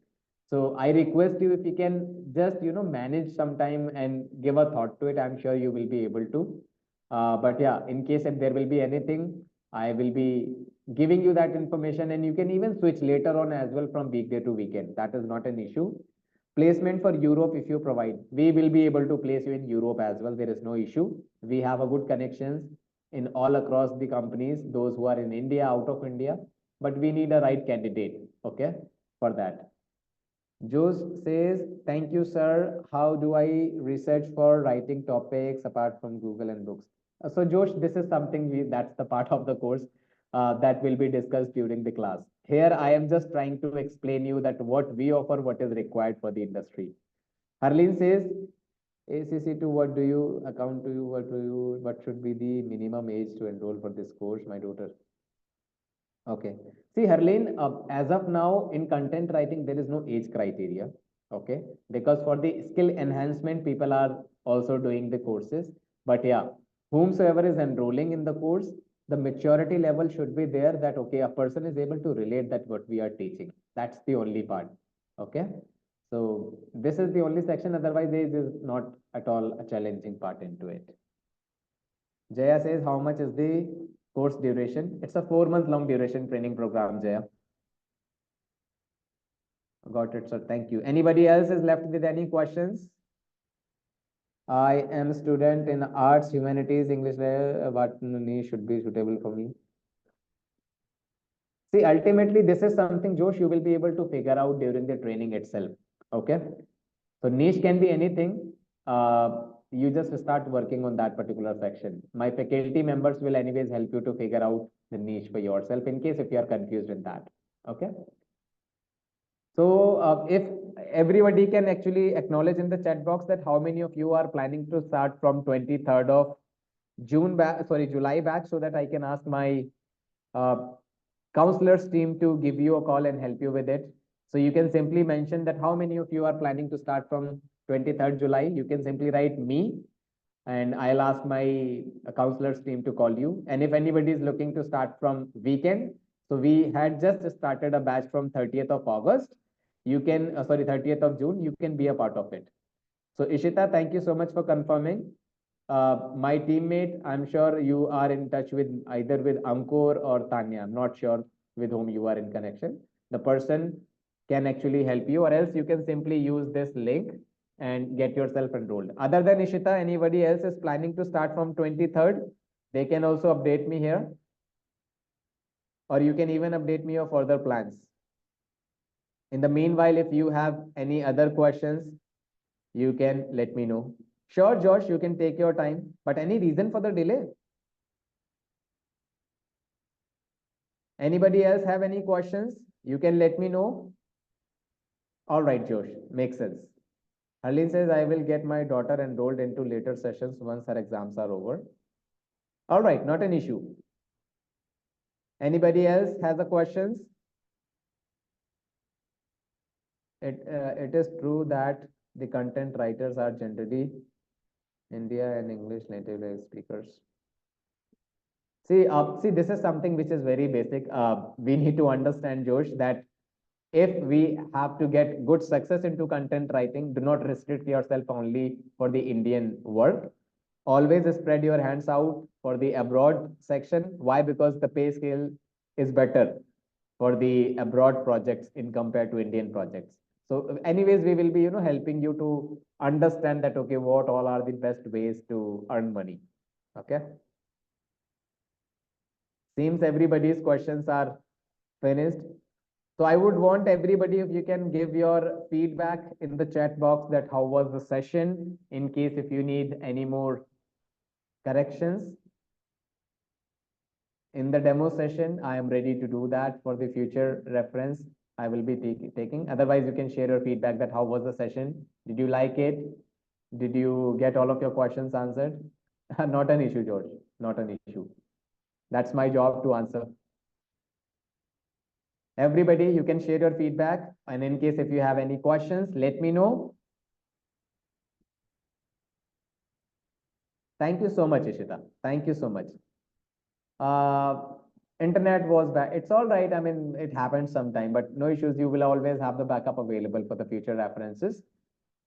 So I request you, if you can just, manage some time and give a thought to it, I'm sure you will be able to. But yeah, in case if there will be anything, I will be giving you that information, and you can even switch later on as well from weekday to weekend. That is not an issue. Placement for Europe, if you provide, we will be able to place you in Europe as well. There is no issue. We have a good connections in all across the companies, those who are in India, out of India, but we need a right candidate, okay, for that. Jose says, thank you, sir. How do I research for writing topics apart from Google and books? So Josh, this is something that's the part of the course that will be discussed during the class. Here, I am just trying to explain you that what we offer, what is required for the industry. Harleen says, ACC2, what do you account to you? What should be the minimum age to enroll for this course, my daughter? Okay. See, Harleen, as of now, in content writing, there is no age criteria. Okay. Because for the skill enhancement, people are also doing the courses. But yeah, whomsoever is enrolling in the course, the maturity level should be there that, okay, a person is able to relate that what we are teaching. That's the only part. Okay. So this is the only section. Otherwise, there is not at all a challenging part into it. Jaya says, how much is the course duration? It's a 4-month long duration training program, Jaya. Got it, sir. Thank you. Anybody else is left with any questions? I am a student in arts, humanities, English, what niche should be suitable for me? See, ultimately, this is something, Josh, you will be able to figure out during the training itself. Okay. So niche can be anything. You just start working on that particular section. My faculty members will anyways help you to figure out the niche for yourself in case if you are confused in that. Okay. So if everybody can actually acknowledge in the chat box that how many of you are planning to start from 23rd of July batch, so that I can ask my counselors team to give you a call and help you with it. So you can simply mention that how many of you are planning to start from 23rd July. You can simply write me and I'll ask my counselors team to call you. And if anybody is looking to start from weekend, so we had just started a batch from 30th of August. You can, 30th of June, you can be a part of it. So Ishita, thank you so much for confirming. My teammate, I'm sure you are in touch with either with Ankur or Tanya. I'm not sure with whom you are in connection. The person can actually help you, or else you can simply use this link and get yourself enrolled. Other than Ishita, anybody else is planning to start from 23rd? They can also update me here. Or you can even update me of further plans. In the meanwhile, if you have any other questions, you can let me know. Sure, Josh, you can take your time, but any reason for the delay? Anybody else have any questions? You can let me know. All right, Josh, makes sense. Harleen says, I will get my daughter enrolled into later sessions once her exams are over. All right, not an issue. Anybody else has a questions? It is true that the content writers are generally India and English native speakers. See, this is something which is very basic. We need to understand, Josh, that if we have to get good success into content writing, do not restrict yourself only for the Indian work. Always spread your hands out for the abroad section. Why? Because the pay scale is better for the abroad projects in compared to Indian projects. So anyways, we will be, helping you to understand that, okay, what all are the best ways to earn money. Okay. Seems everybody's questions are finished. So I would want everybody, if you can give your feedback in the chat box, that how was the session, in case if you need any more corrections. In the demo session, I am ready to do that for the future reference. I will be taking. Otherwise, you can share your feedback that how was the session? Did you like it? Did you get all of your questions answered? Not an issue, George. Not an issue. That's my job to answer. Everybody, you can share your feedback. And in case if you have any questions, let me know. Thank you so much, Ishita. Thank you so much. Internet was bad. It's all right. I mean, it happens sometime, but no issues. You will always have the backup available for the future references.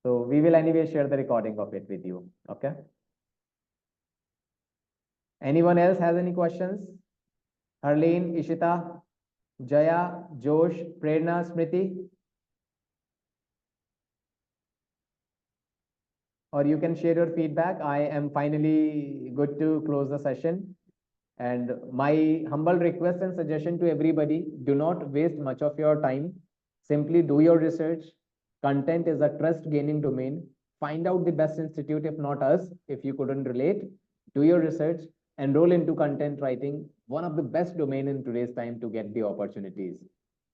So we will anyway share the recording of it with you. Okay. Anyone else has any questions? Harleen, Ishita, Jaya, Josh, Prerna, Smriti? Or you can share your feedback. I am finally good to close the session. And my humble request and suggestion to everybody, do not waste much of your time. Simply do your research. Content is a trust gaining domain. Find out the best institute, if not us, if you couldn't relate. Do your research, enroll into content writing, one of the best domain in today's time to get the opportunities.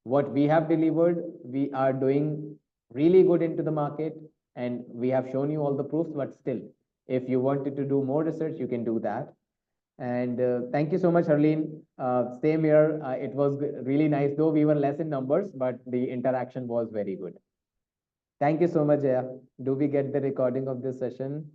What we have delivered, we are doing really good into the market, and we have shown you all the proofs, but still, if you wanted to do more research, you can do that. And thank you so much, Harleen. Same here. It was really nice, though we were less in numbers, but the interaction was very good. Thank you so much, Jaya. Do we get the recording of this session?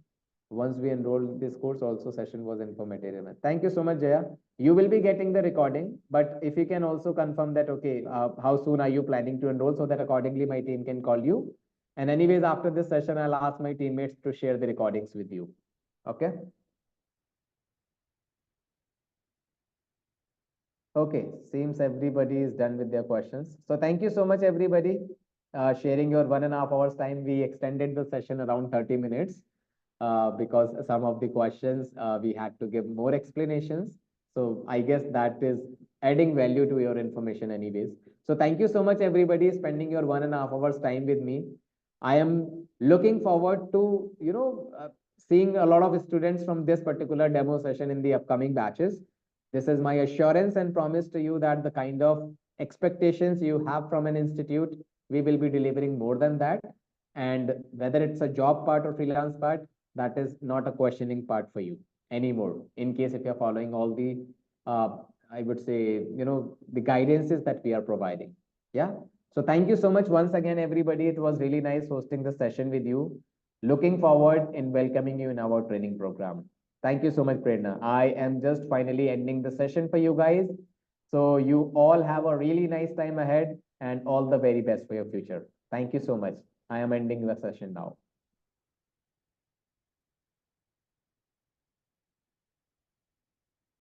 Once we enroll this course, also session was informative. Thank you so much, Jaya. You will be getting the recording, but if you can also confirm that, okay, how soon are you planning to enroll, so that accordingly my team can call you. And anyways, after this session, I'll ask my teammates to share the recordings with you. Okay. Okay, seems everybody is done with their questions. So thank you so much, everybody. Sharing your 1.5 hours time. We extended the session around 30 minutes because some of the questions we had to give more explanations. So I guess that is adding value to your information anyways. So thank you so much, everybody, spending your 1.5 hours time with me. I am looking forward to, seeing a lot of students from this particular demo session in the upcoming batches. This is my assurance and promise to you that the kind of expectations you have from an institute, we will be delivering more than that. And whether it's a job part or freelance part, that is not a questioning part for you anymore. In case if you're following all the, I would say, the guidances that we are providing. Yeah. So thank you so much once again, everybody. It was really nice hosting the session with you. Looking forward in welcoming you in our training program. Thank you so much, Prerna. I am just finally ending the session for you guys. So you all have a really nice time ahead and all the very best for your future. Thank you so much. I am ending the session now.